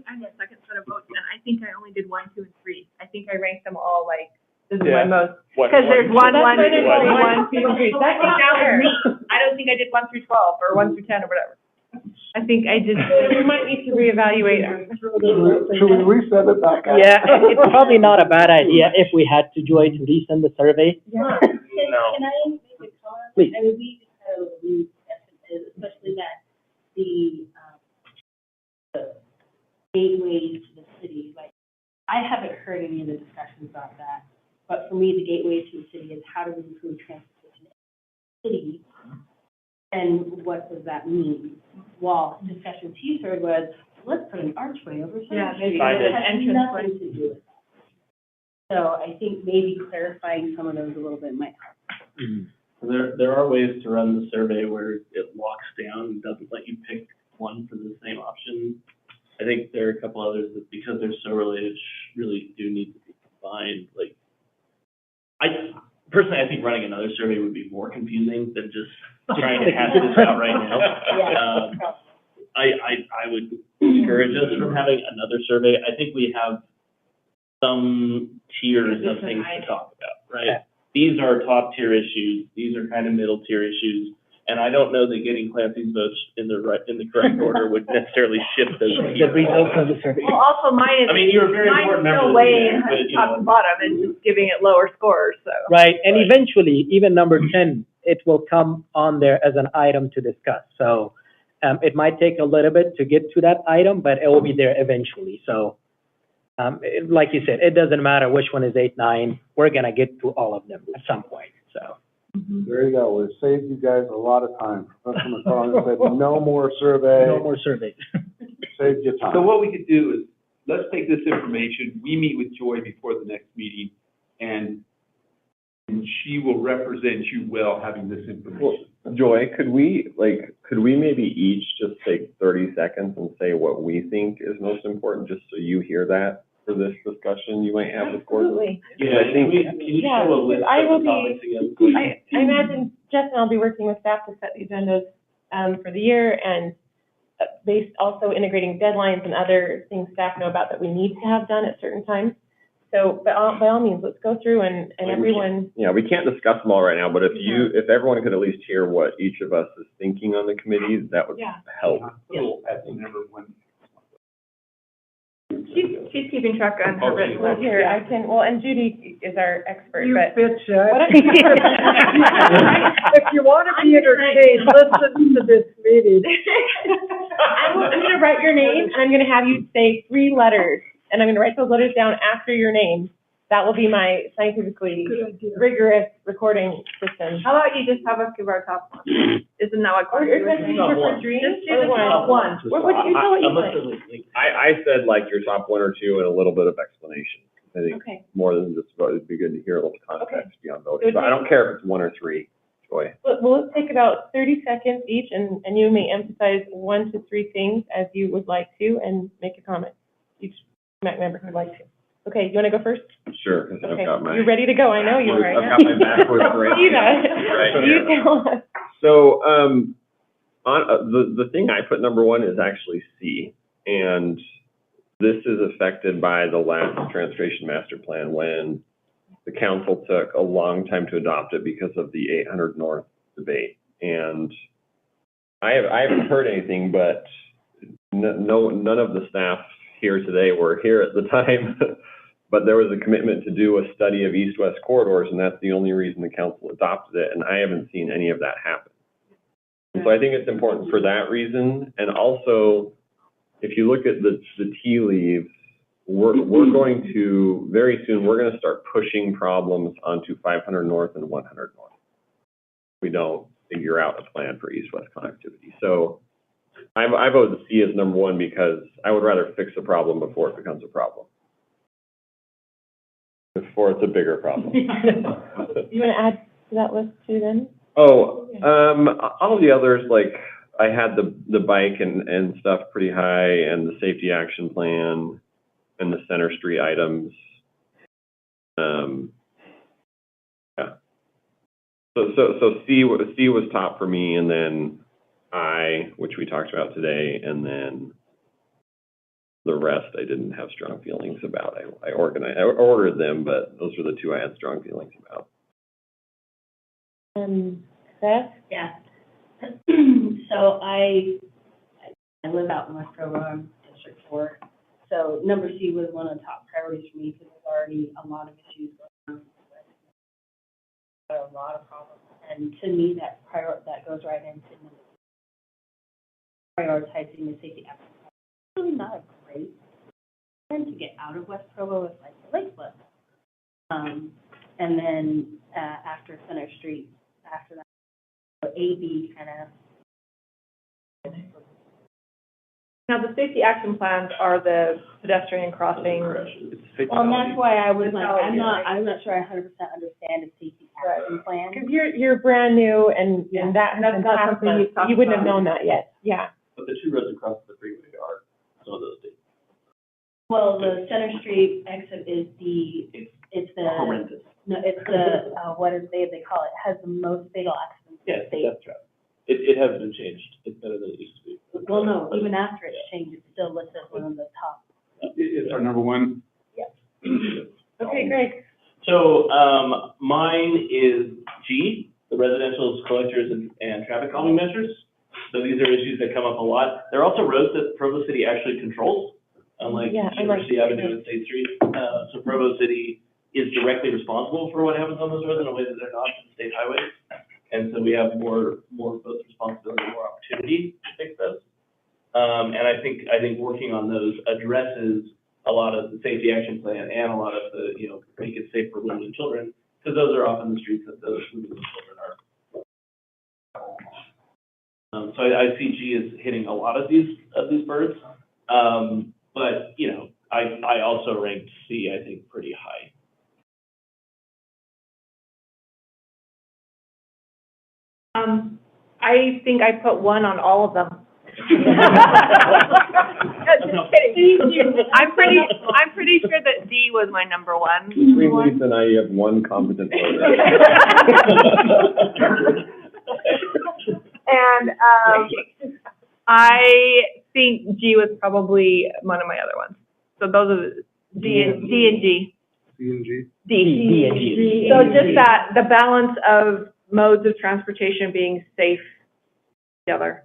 I'm the second set of votes, and I think I only did 1, 2, and 3. I think I ranked them all like, this is my most, because there's 1, 1, 2, 3, 1, 2, 3. That's not fair. I don't think I did 1 through 12, or 1 through 10, or whatever. I think I just, We might need to reevaluate our. Should we reset it back up? Yeah, it's probably not a bad idea if we had to, Joy, to resend the survey. Yeah. Can I make a comment? Please. I mean, we had a new discussion, especially that the gateways to the city, like, I haven't heard any of the discussions about that, but for me, the gateway to the city is how do we improve transportation in the city, and what does that mean? Well, discussions he heard was, let's put an archway over Center Street. It has nothing to do with that. So I think maybe clarifying some of those a little bit might help. There are ways to run the survey where it locks down and doesn't let you pick one for the same option. I think there are a couple others that, because they're so related, really do need to be combined. Like, personally, I think running another survey would be more confusing than just trying to hash this out right now. I would discourage us from having another survey. I think we have some tiers of things to talk about, right? These are top tier issues. These are kind of middle tier issues. And I don't know that getting Clancy's votes in the correct order would necessarily shift those tiers. The results of the survey. well, also mine is, I mean, you're a very important member of the weighing community, but, you top know. to bottom and just giving it lower scores, so. Right, and Right. eventually, even number 10, it will come on there as an item to discuss. So it might take a little bit to get to that item, but it will be there eventually. So like you said, it doesn't matter which one is 8, 9, we're gonna get to all of them at some point, so. There you go. We've saved you guys a lot of time. Professor McCollum said, no more survey. No more surveys. Saved you time. So what we could do is, let's take this information, we meet with Joy before the next meeting, and she will represent you well having this information. Joy, could we maybe each just take 30 seconds and say what we think is most important, just so you hear that for this discussion you might have with Gordon? Absolutely. Yeah, I think- can you show a list I will of the topics be, again? I imagine Jeff and I'll be working with staff to set the agendas, for the year, and based also integrating deadlines and other things staff know about that we need to have done at certain times. So, by all means, let's go through and everyone. Yeah, we can't discuss them all right now, but if everyone could at least hear what each of us is thinking on the committees, that would help. At the number one. She's keeping track on her written Well, list. here, I can, well, and Judy is our expert, You but. bitch, What Ed. if- If you want to be entertained, listen to this meeting. I'm gonna write your name, and I'm gonna have you say 3 letters, and I'm gonna write those letters down after your name. That will be my scientifically Good idea. rigorous recording system. How about you just have us give our top one? Isn't that what? Or is that Just easier for one. 3 Just do or the 1? top one. What do you tell what you Unless think? there's like, I said like your top 1 or 2 and a little bit of explanation. I think Okay, more than just vote, it'd be good to hear a little context beyond voting. Good. But I don't care if it's 1 or 3, Joy. well, let's take about 30 seconds each, and you may emphasize 1 to 3 things as you would like to, and make a comment. Each TMAC member would like to. Okay, you wanna go first? Sure, because Okay, I've got my. you're ready to go, I know you are right I've now. got my backwards right See here. that? Right You here. tell us. So, on, the thing I put number 1 is actually C, and this is affected by the last transportation master plan when the council took a long time to adopt it because of the 800 North debate. And I haven't heard anything, but none of the staff here today were here at the time. But there was a commitment to do a study of east-west corridors, and that's the only reason the council adopted it, and I haven't seen any of that happen. And so I think it's important for that reason, and also, if you look at the tea leaves, we're going to, very soon, we're gonna start pushing problems onto 500 North and 100 North. figure out a plan for east-west connectivity. So I voted C as number one because I would rather fix a problem before it becomes a problem. Before it's a bigger problem. You want to add to that list too then? Oh, all of the others, like, I had the bike and stuff pretty high, and the safety action plan, and the Center Street items. Yeah. So C was top for me, and then I, which we talked about today, and then the rest I didn't have strong feelings about. I ordered them, but those were the two I had strong feelings about. Beth? Yeah. So I live out in West Provo, I'm District 4. So number C was one of the top priorities for me because there's already a lot of issues going on. A lot of problems. And to me, that goes right into prioritizing the safety action. It's really not a great plan to get out of West Provo with like the Lake Flip. And then after Center Street, after that, so AB kind of. Now, the safety action plans are the pedestrian crossing. Well, and that's why I was like, I'm not sure I 100% understand a safety action plan. Because you're brand new and that hasn't not happened, something we've talked you wouldn't have about. known that yet, yeah. But the two roads across the freeway are some of those things. Well, the Center Street exit is it's the, Horrendous. no, it's the, what is they call it, has the most fatal accidents in Yeah, the state. that's right. It has been changed. It's better than it used to be. Well, no, even after it's changed, it's still listed as one of the top. It's our number one. Okay, great. So, mine is G, the residential collectors and traffic calming measures. So these are issues that come up a lot. There are also roads that Provo City actually controls, unlike University Avenue and State Street. So Provo City is directly responsible for what happens on those roads in a way that they're not in state highways. And so we have more both responsibility and more opportunity to fix those. And I think working on those addresses a lot of the safety action plan and a lot of the, make it safe for women and children, because those are often the streets that those women and children are. So I see G as hitting a lot of these birds. But, I also ranked C, I think, pretty high. I think I put 1 on all of them. Just kidding. I'm pretty sure that D was my number 1. Between Lisa and I, you have one competent voter. And I think G was probably one of my other ones. So those are D and G. C and G? D and G. So just that, the balance of modes of transportation being safe together.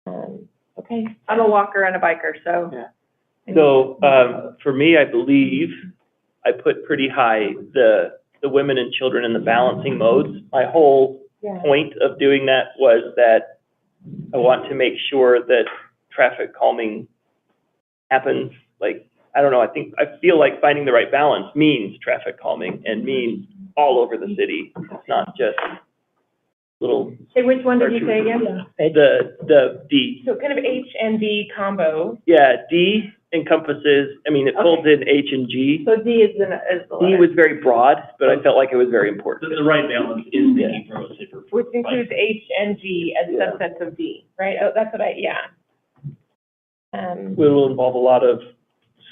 Okay. I'm a walker and a biker, so. Yeah. So, for me, I believe I put pretty high the women and children in the balancing modes. My whole point of doing that was that I want to make sure that traffic calming happens. Like, I don't know, I feel like finding the right balance means traffic calming and means all over the city. It's not just little. Hey, which one did you say again? The D. So kind of H and D combo. Yeah, D encompasses, it folds in H and G. So D is the D was very broad, but I felt like it was very important. The right balance is making Provo safer. Which includes H and G as subsets of D, right? Oh, that's what Will involve a lot of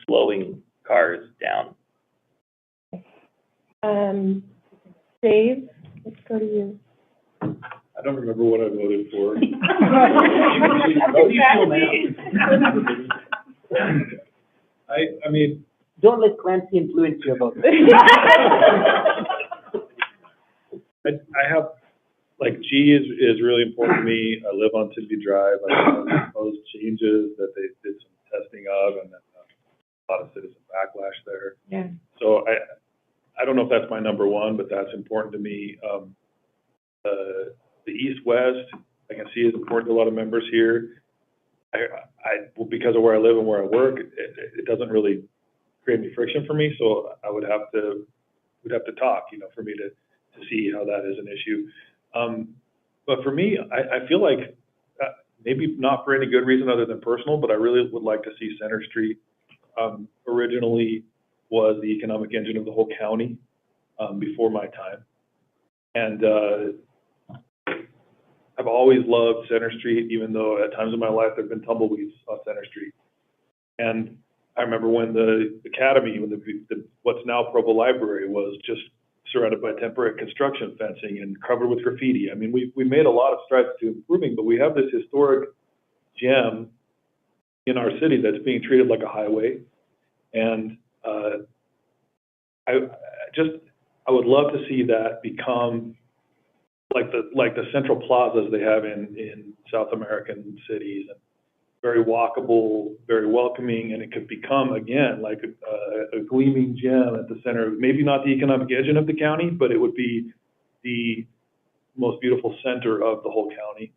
slowing cars down. Dave, let's go to you. I don't remember what I voted for. I mean, Don't let Clancy influence your vote. I have, like, G is really important to me. I live on Tinby Drive. I know the proposed changes that they did some testing of, and then a lot of citizen backlash there. Yeah. So I don't know if that's my number 1, but that's important to me. The east-west, I can see is important to a lot of members here. Because of where I live and where I work, it doesn't really create any friction for me. So we'd have to talk, for me to see how that is an issue. But for me, I feel like, maybe not for any good reason other than personal, but I really would like to see Center Street, originally was the economic engine of the whole county, before my time. And, I've always loved Center Street, even though at times in my life there've been tumbleweeds on Center Street. And I remember when the academy, when the what's now Provo Library was just surrounded by temporary construction fencing and covered with graffiti. I mean, we made a lot of strides to improving, but we have this historic gem in our city that's being treated like a highway. And I would love to see that become like the central plazas they have in South American cities, and very walkable, very welcoming, and it could become, again, like a gleaming gem at the center, maybe not the economic engine of the county, but it would be the most beautiful center of the whole county.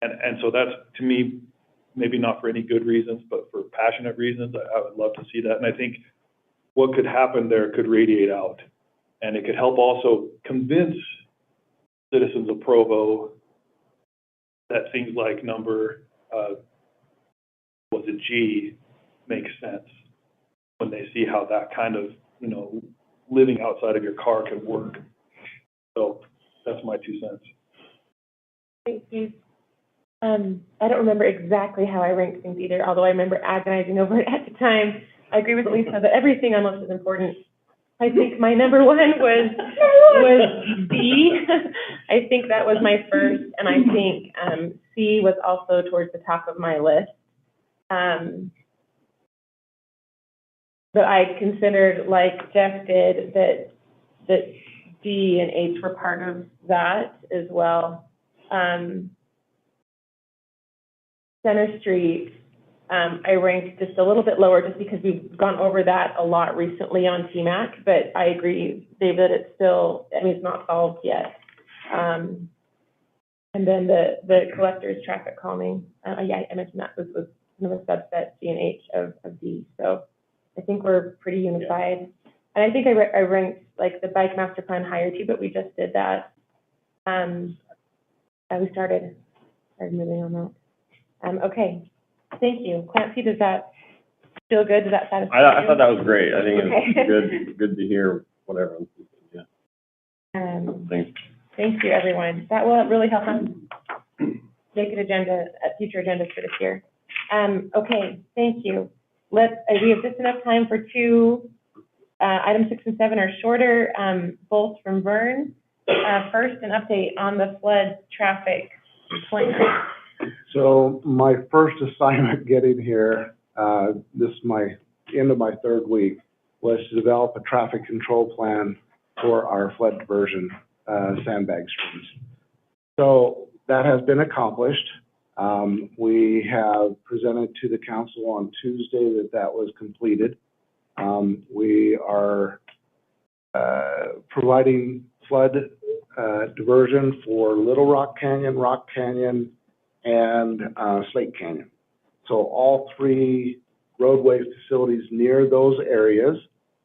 And so that's, to me, maybe not for any good reasons, but for passionate reasons, I would love to see that. And I think what could happen there could radiate out, and it could help also convince citizens of Provo that things like number, was it G, makes sense when they see how that kind of, living outside of your car can work. So that's my 2 cents. Thank you. I don't remember exactly how I ranked things either, although I remember agonizing over it at the time. I agree with Lisa that everything on list is important. I think my number one was B. I think that was my first, and I think C was also towards the top of my list. But I considered, like Jeff did, that D and H were part of that as well. Center Street, I ranked just a little bit lower just because we've gone over that a lot recently on TMAC, but I agree, David, it's still, it's not solved yet. And then the collector's traffic calming, yeah, I mentioned that was kind of a subset, C and H of D. So I think we're pretty unified. And I think I ranked like the bike master plan higher too, but we just did that. We started moving on that. Okay, thank you. Clancy, does that feel good? Does that satisfy you? I thought that was great. I think it's good to hear what everyone's thinking, yeah. Thanks. Thank you, everyone. That will really help us make an future agendas for this year. Okay, thank you. We have just enough time for two. Items 6 and 7 are shorter, both from Vern. First, an update on the flood traffic point. So my first assignment getting here, this is my end of my 3rd week, was to develop a traffic control plan for our flood diversion sandbag streams. So that has been accomplished. We have presented to the council on Tuesday that was completed. We are providing flood diversion for Little Rock Canyon, and Slate Canyon. So all 3 roadway facilities near those areas,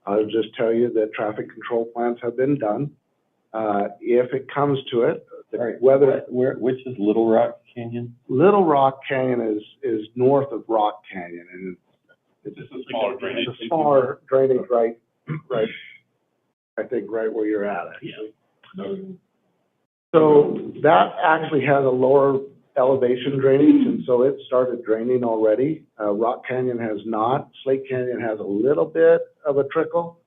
I'll just tell you that traffic control plans have been done. If it comes to it, which is Little Rock Canyon? Little Rock Canyon is north of Rock Canyon, and it's a smaller drainage, right, I think right where you're at, actually. Yeah. So that actually has a lower elevation drainage, and so it started draining already. Rock Canyon has not. Slate Canyon has a little bit of a trickle.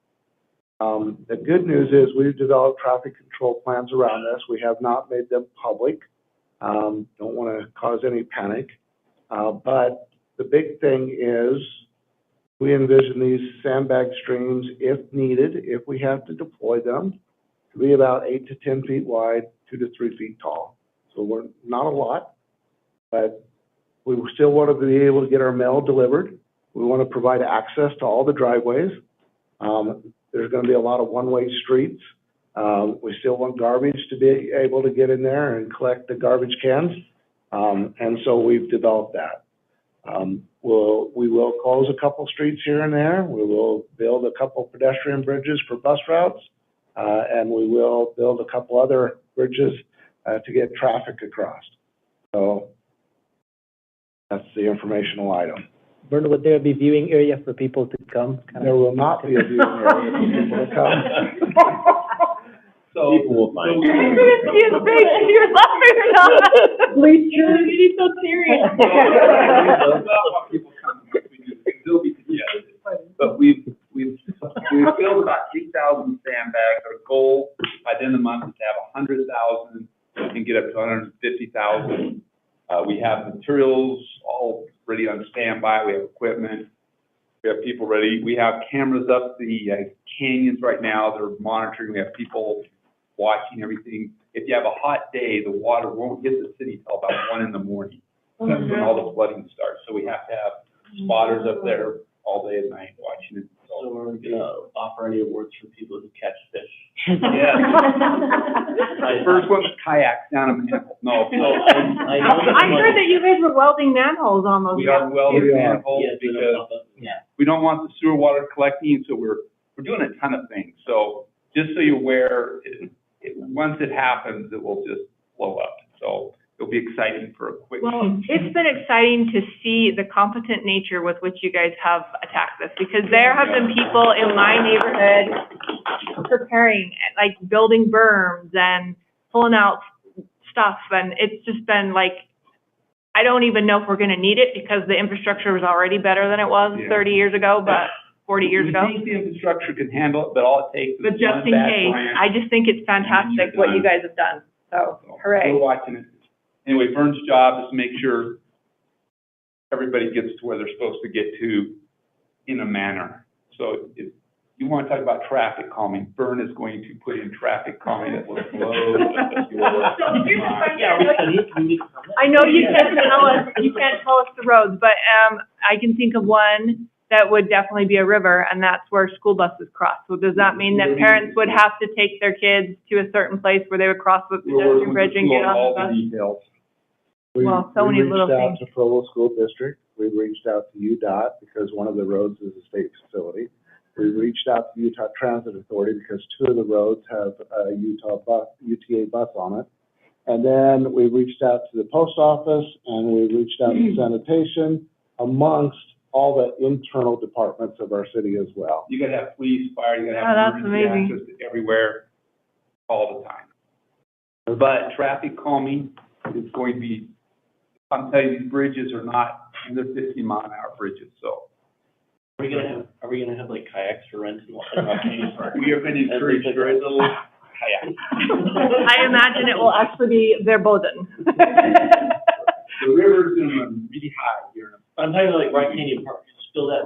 The good news is we've developed traffic control plans around this. We have not made them public. Don't want to cause any panic. But the big thing is we envision these sandbag streams, if needed, if we have to deploy them, to be about 8 to 10 feet wide, 2 to 3 feet tall. So we're not a lot, but we still want to be able to get our mail delivered. We want to provide access to all the driveways. There's going to be a lot of one-way streets. We still want garbage to be able to get in there and collect the garbage cans. And so we've developed that. We will close a couple streets here and there. We will build a couple pedestrian bridges for bus routes. and we will build a couple other bridges, to get traffic across. So that's the informational item. Vern, would there be viewing area for people to come? There will not be a viewing area for people to come. So. People will find. You're laughing or not? Bleachers. He's so serious. But we've filled about 3,000 sandbags. Our goal by the end of the month is to have 100,000 and get up to 150,000. We have materials all ready on standby. We have equipment. We have people ready. We have cameras up the canyons right now. They're monitoring. We have people watching everything. If you have a hot day, the water won't hit the city till about 1 in the morning. That's when all the flooding starts. So we have to have spotters up there all day and night watching it. So we're gonna offer any awards for people who catch fish. Yeah. The first one's kayaks down a manhole. No. I heard that you guys were welding manholes almost. We are welding manholes Yeah, because yeah. we don't want the sewer water collecting, so we're doing a ton of things. So just so you're aware, once it happens, it will just blow up. So it'll be exciting for a quick. Well, it's been exciting to see the competent nature with which you guys have attacked this, because there have been people in my neighborhood preparing, like building berms and pulling out stuff, and it's just been like, I don't even know if we're gonna need it because the infrastructure was already better than it was 30 years ago, but 40 years ago. We think the infrastructure can handle it, but all it takes is But just one in bad case, branch. I just think it's fantastic what you guys have done, so hooray. We're watching it. Anyway, Vern's job is to make sure everybody gets to where they're supposed to get to in a manner. So if you want to talk about traffic calming, Vern is going to put in traffic calming that will blow your mind. I know you can't tell us the roads, but, I can think of one that would definitely be a river, and that's where school buses cross. So does that mean that parents would have to take their kids to a certain place where they would cross the pedestrian bridge and get on the bus? Details. Well, so many little We things. reached out to Provo School District. We reached out to UDOT because one of the roads is a state facility. We reached out to Utah Transit Authority because 2 of the roads have a UTA bus on it. And then we reached out to the post office and we reached out to sanitation, amongst all the internal departments of our city as well. You gotta have police, fire, you gotta Oh, have that's emergency amazing. access to everywhere, all the time. But traffic calming is going to be, I'm telling you, these bridges are not, they're 50-mile-an-hour bridges, so. Are we gonna have like kayaks for rent in Rock Canyon Park? We are gonna encourage very little kayak. I imagine it will actually be verboten. The river's gonna run really high here. I'm talking about like Rock Canyon Park, spill that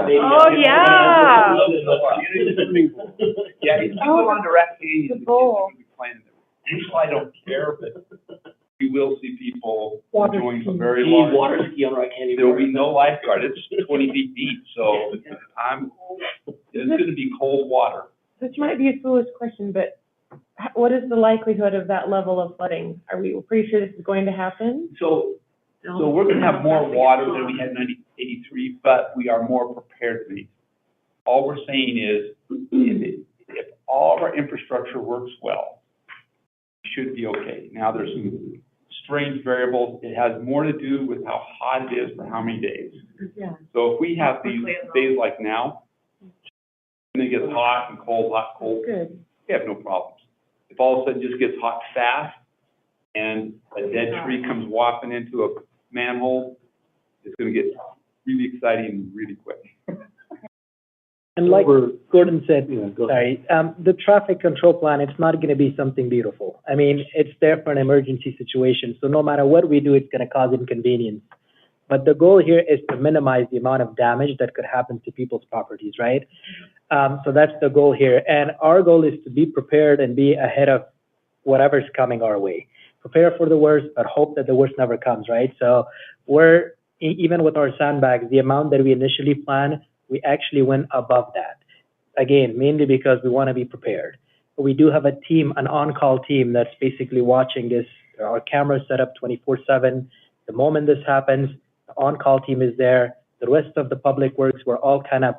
baby. Oh, yeah. Yeah, if you go on to Rock Canyon, the kids are bowl. gonna be playing there. Usually I don't care, but we will see people Water enjoying ski. a very We large. need water ski on Rock Canyon There will Park. be no lifeguard, it's 20 feet deep, so it's gonna be cold water. This might be a foolish question, but what is the likelihood of that level of flooding? Are we pretty sure this is going to happen? So we're gonna have more water than we had in 1983, but we are more prepared than these. All we're saying is, if all of our infrastructure works well, we should be okay. Now, there's some strange variables. It has more to do with how hot it is for how many days. Yeah. So if we have these days like now, and it gets hot and cold, hot, cold, Good. we have no problems. If all of a sudden it just gets hot fast and a dead tree comes whopping into a manhole, it's gonna get really exciting really quick. And like We're- Gordon said, Yeah, go ahead. sorry, the traffic control plan, it's not gonna be something beautiful. I mean, it's there for an emergency situation, so no matter what we do, it's gonna cause inconvenience. But the goal here is to minimize the amount of damage that could happen to people's properties, right? So that's the goal here. And our goal is to be prepared and be ahead of whatever's coming our way. Prepare for the worst, but hope that the worst never comes, right? So we're, even with our sandbags, the amount that we initially planned, we actually went above that. Again, mainly because we want to be prepared. But we do have a team, an on-call team that's basically watching this. Our cameras set up 24/7. The moment this happens, the on-call team is there. The rest of the public works, we're all kind of,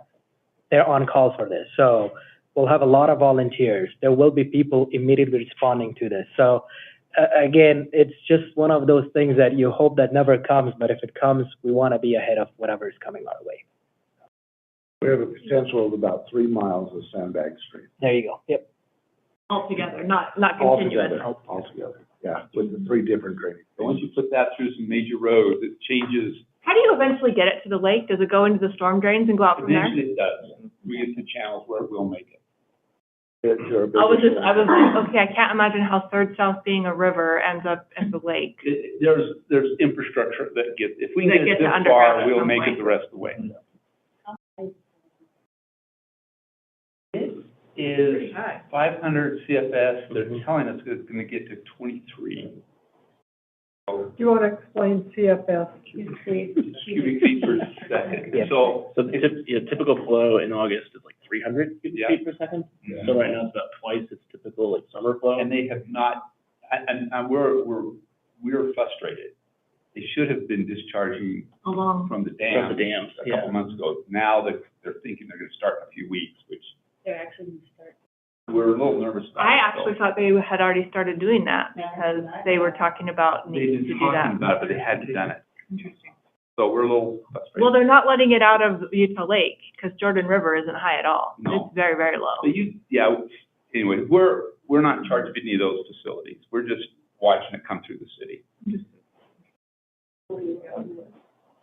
they're on call for this. So we'll have a lot of volunteers. There will be people immediately responding to this. So again, it's just one of those things that you hope that never comes, but if it comes, we want to be ahead of whatever is coming our way. We have a potential of about 3 miles of Sandbag Street. There you go. Yep. Altogether, not continuous. Altogether, yeah, with the 3 different drainage. But once you put that through some major roads, it changes. How do you eventually get it to the lake? Does it go into the storm drains and go out from there? Eventually it does. We get to channels where it will make it. I was like, okay, I can't imagine how Third South being a river ends up at the lake. There's infrastructure that gets, if we can That get gets it to this underground far, at we'll some make point. it the rest of the way. Is 500 CFS, they're telling us it's gonna get to 23. Do you want to explain CFS? Cubic feet per second. Yeah. So, So the typical flow in August is like 300 cubic Yeah. feet per second. Yeah. So right now it's about twice its typical like summer flow. and they have not, and we're frustrated. They should have been discharging Along. from the From dam the dams, a yeah. couple months ago. Now they're thinking they're gonna start in a few weeks, which They're actually going to start. we're a little nervous about. I it, actually so. thought they had already started doing that because they were talking about They've needing to been do that. talking about it, but they hadn't done it. Interesting. So we're a little frustrated. Well, they're not letting it out of Utah Lake because Jordan River isn't high at all. No. It's very, very low. But anyway, we're not in charge of any of those facilities. We're just watching it come through the city.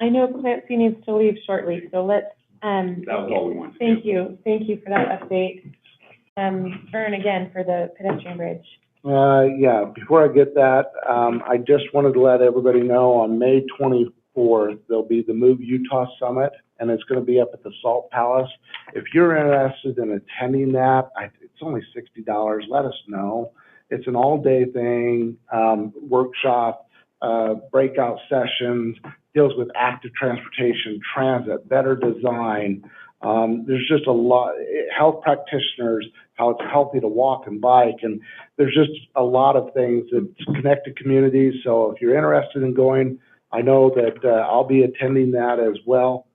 I know Clancy needs to leave shortly, so let's, That was all we wanted to do. thank you for that update. Vern, again, for the pedestrian bridge. Yeah, before I get that, I just wanted to let everybody know on May 24th, there'll be the Move Utah Summit, and it's gonna be up at the Salt Palace. If you're interested in attending that, it's only $60, let us know. It's an all-day thing, workshop, breakout sessions, deals with active transportation, transit, better design. There's just a lot, health practitioners, how it's healthy to walk and bike, and there's just a lot of things that's connected communities. So if you're interested in going, I know that I'll be attending that as well.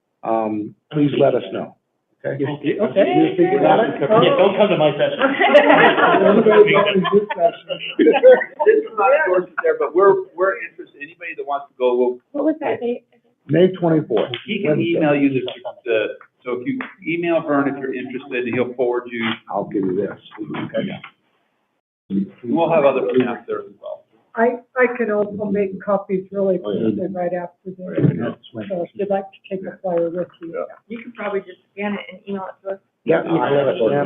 Please let us know. Okay? Okay. You figure it out? Yeah, don't come to my session. This is not endorsed there, but we're interested. Anybody that wants to go, What was that date? May 24th. he can email you so if you email Vern if you're interested, he'll forward you. I'll give you this. We'll have other printouts there as well. I can also make copies really quickly right after this. So if you'd like to take a flyer with you. You could probably just scan it and email it to us. Yeah, and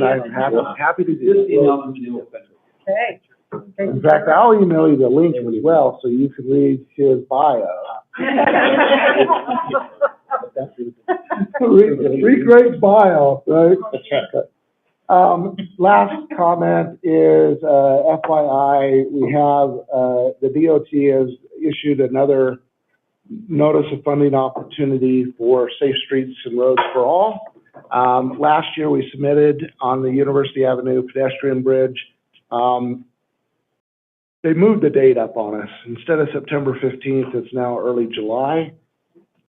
I'm happy to do Just it. email them and he'll send it. Okay. In fact, I'll email you the link as well, so you can read his bio. Read Greg's bio, right? Last comment is, FYI, we have, the DOT has issued another notice of funding opportunity for Safe Streets and Roads for All. Last year, we submitted on the University Avenue pedestrian bridge. They moved the date up on us. Instead of September 15th, it's now early July.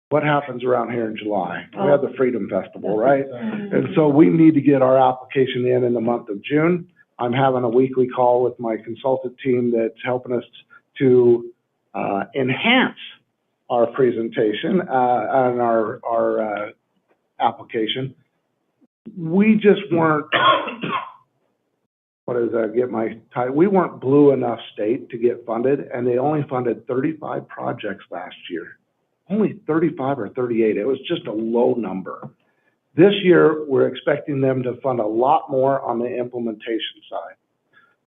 What happens around here in July? We have the Freedom Festival, right? And so we need to get our application in the month of June. I'm having a weekly call with my consultant team that's helping us to enhance our presentation on our application. We just weren't, we weren't blue enough state to get funded, and they only funded 35 projects last year. Only 35 or 38. It was just a low number. This year, we're expecting them to fund a lot more on the implementation side.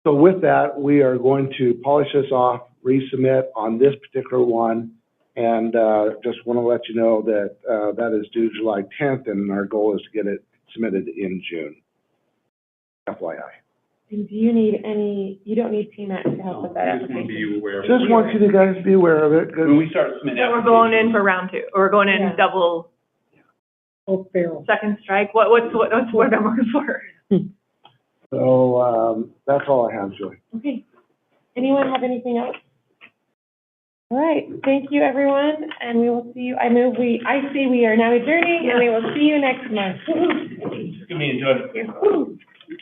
So with that, we are going to polish this off, resubmit on this particular one, and just want to let you know that that is due July 10th, and our goal is to get it submitted in June. FYI. And do you need you don't need TMAC to help with that I just want to application? be aware. Just want you guys to be aware of it, 'cause When we start submitting. So we're going in for round 2, or we're going in Yeah. double, Oh, Farrell. second strike? What's what I'm looking for? so that's all I have, Joy. Okay. Anyone have anything else? All right, thank you, everyone, and we will see you, I say we are now adjourning, and we will see you next month. It's gonna be enjoyable. Thank you.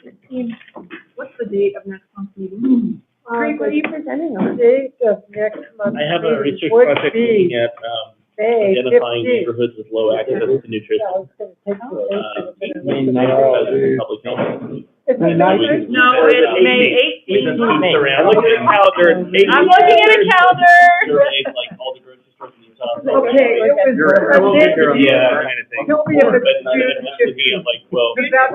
What's the date of next month's meeting? Craig, what are you presenting on? Date of next month. I have a research would project be looking at, May identifying 15th. neighborhoods with low access to nutrition. Yeah, I was gonna take the date. Public health. It's May 19th. No, it's May 18th. Around, look at the calendar. I'm looking at a calendar. Surveyed, like, all the grocery stores in Utah. Okay, it was a date. Yeah, kind of thing. Tell me if it's But June I'm looking at like, well, Because that's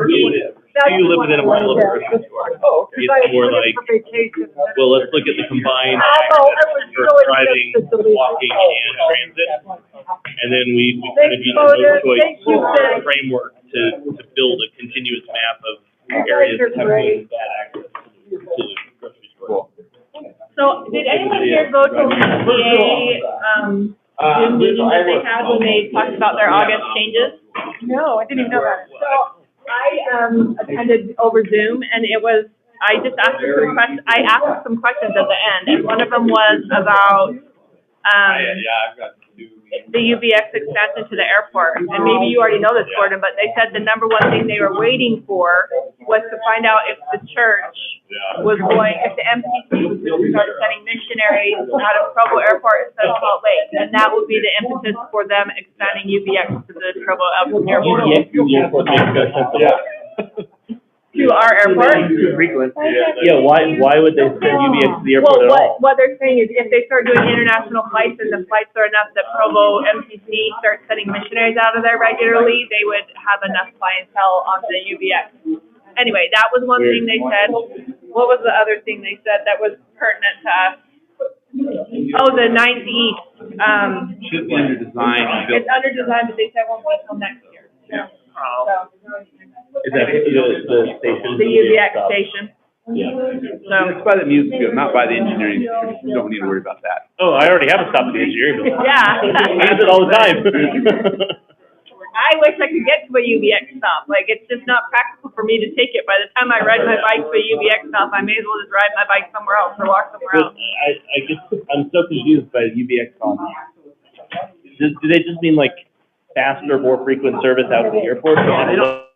do you live within a mile of a grocery store? Oh, because I It's more took it like, for vacation. well, let's look at the combined Oh, I was for really driving, just to delete it. walking, and transit. And then we kind of Thanks, use the Mona. choice Thank you, Sid. framework to build a continuous map of You areas guys are that have great. bad access to the grocery store. So, did anyone here go to the EPA, Zoom meeting that they had when they talked about their August changes? No, I didn't even know that. So, I, attended over Zoom, and it was, I just asked some questions at the end, and one of them was about, I've got the UBX expansion to the airport. And maybe you already know this, Gordon, but they said the number one thing they were waiting for was to find out if the church was going, if the MPC was going to start sending missionaries out of Provo Airport instead of Salt Lake. And that would be the impetus for them expanding UBX to the Provo Airport. To our airport? Frequent. Yeah, why would they send UBX to the airport at all? What they're saying is if they start doing international flights and the flights are enough that Provo MCC starts sending missionaries out of there regularly, they would have enough clientele on the UBX. Anyway, that was one thing they said. What was the other thing they said that was pertinent to us? Oh, the 9th East, Should be under design. it's under design, but they said won't be until next year. Yeah. So, Is that the station? the UBX station. Yeah. So, It's by the museum, not by the engineering. You don't need to worry about that. Oh, I already have a stop at the engineering building. yeah. I use it all the time. I wish I could get to a UBX stop. Like, it's just not practical for me to take it. By the time I ride my bike to a UBX stop, I may as well just ride my bike somewhere else or walk somewhere else. I guess, I'm so confused by the UBX comments. Do they just mean like faster, more frequent service out of the airport? Yeah, they don't-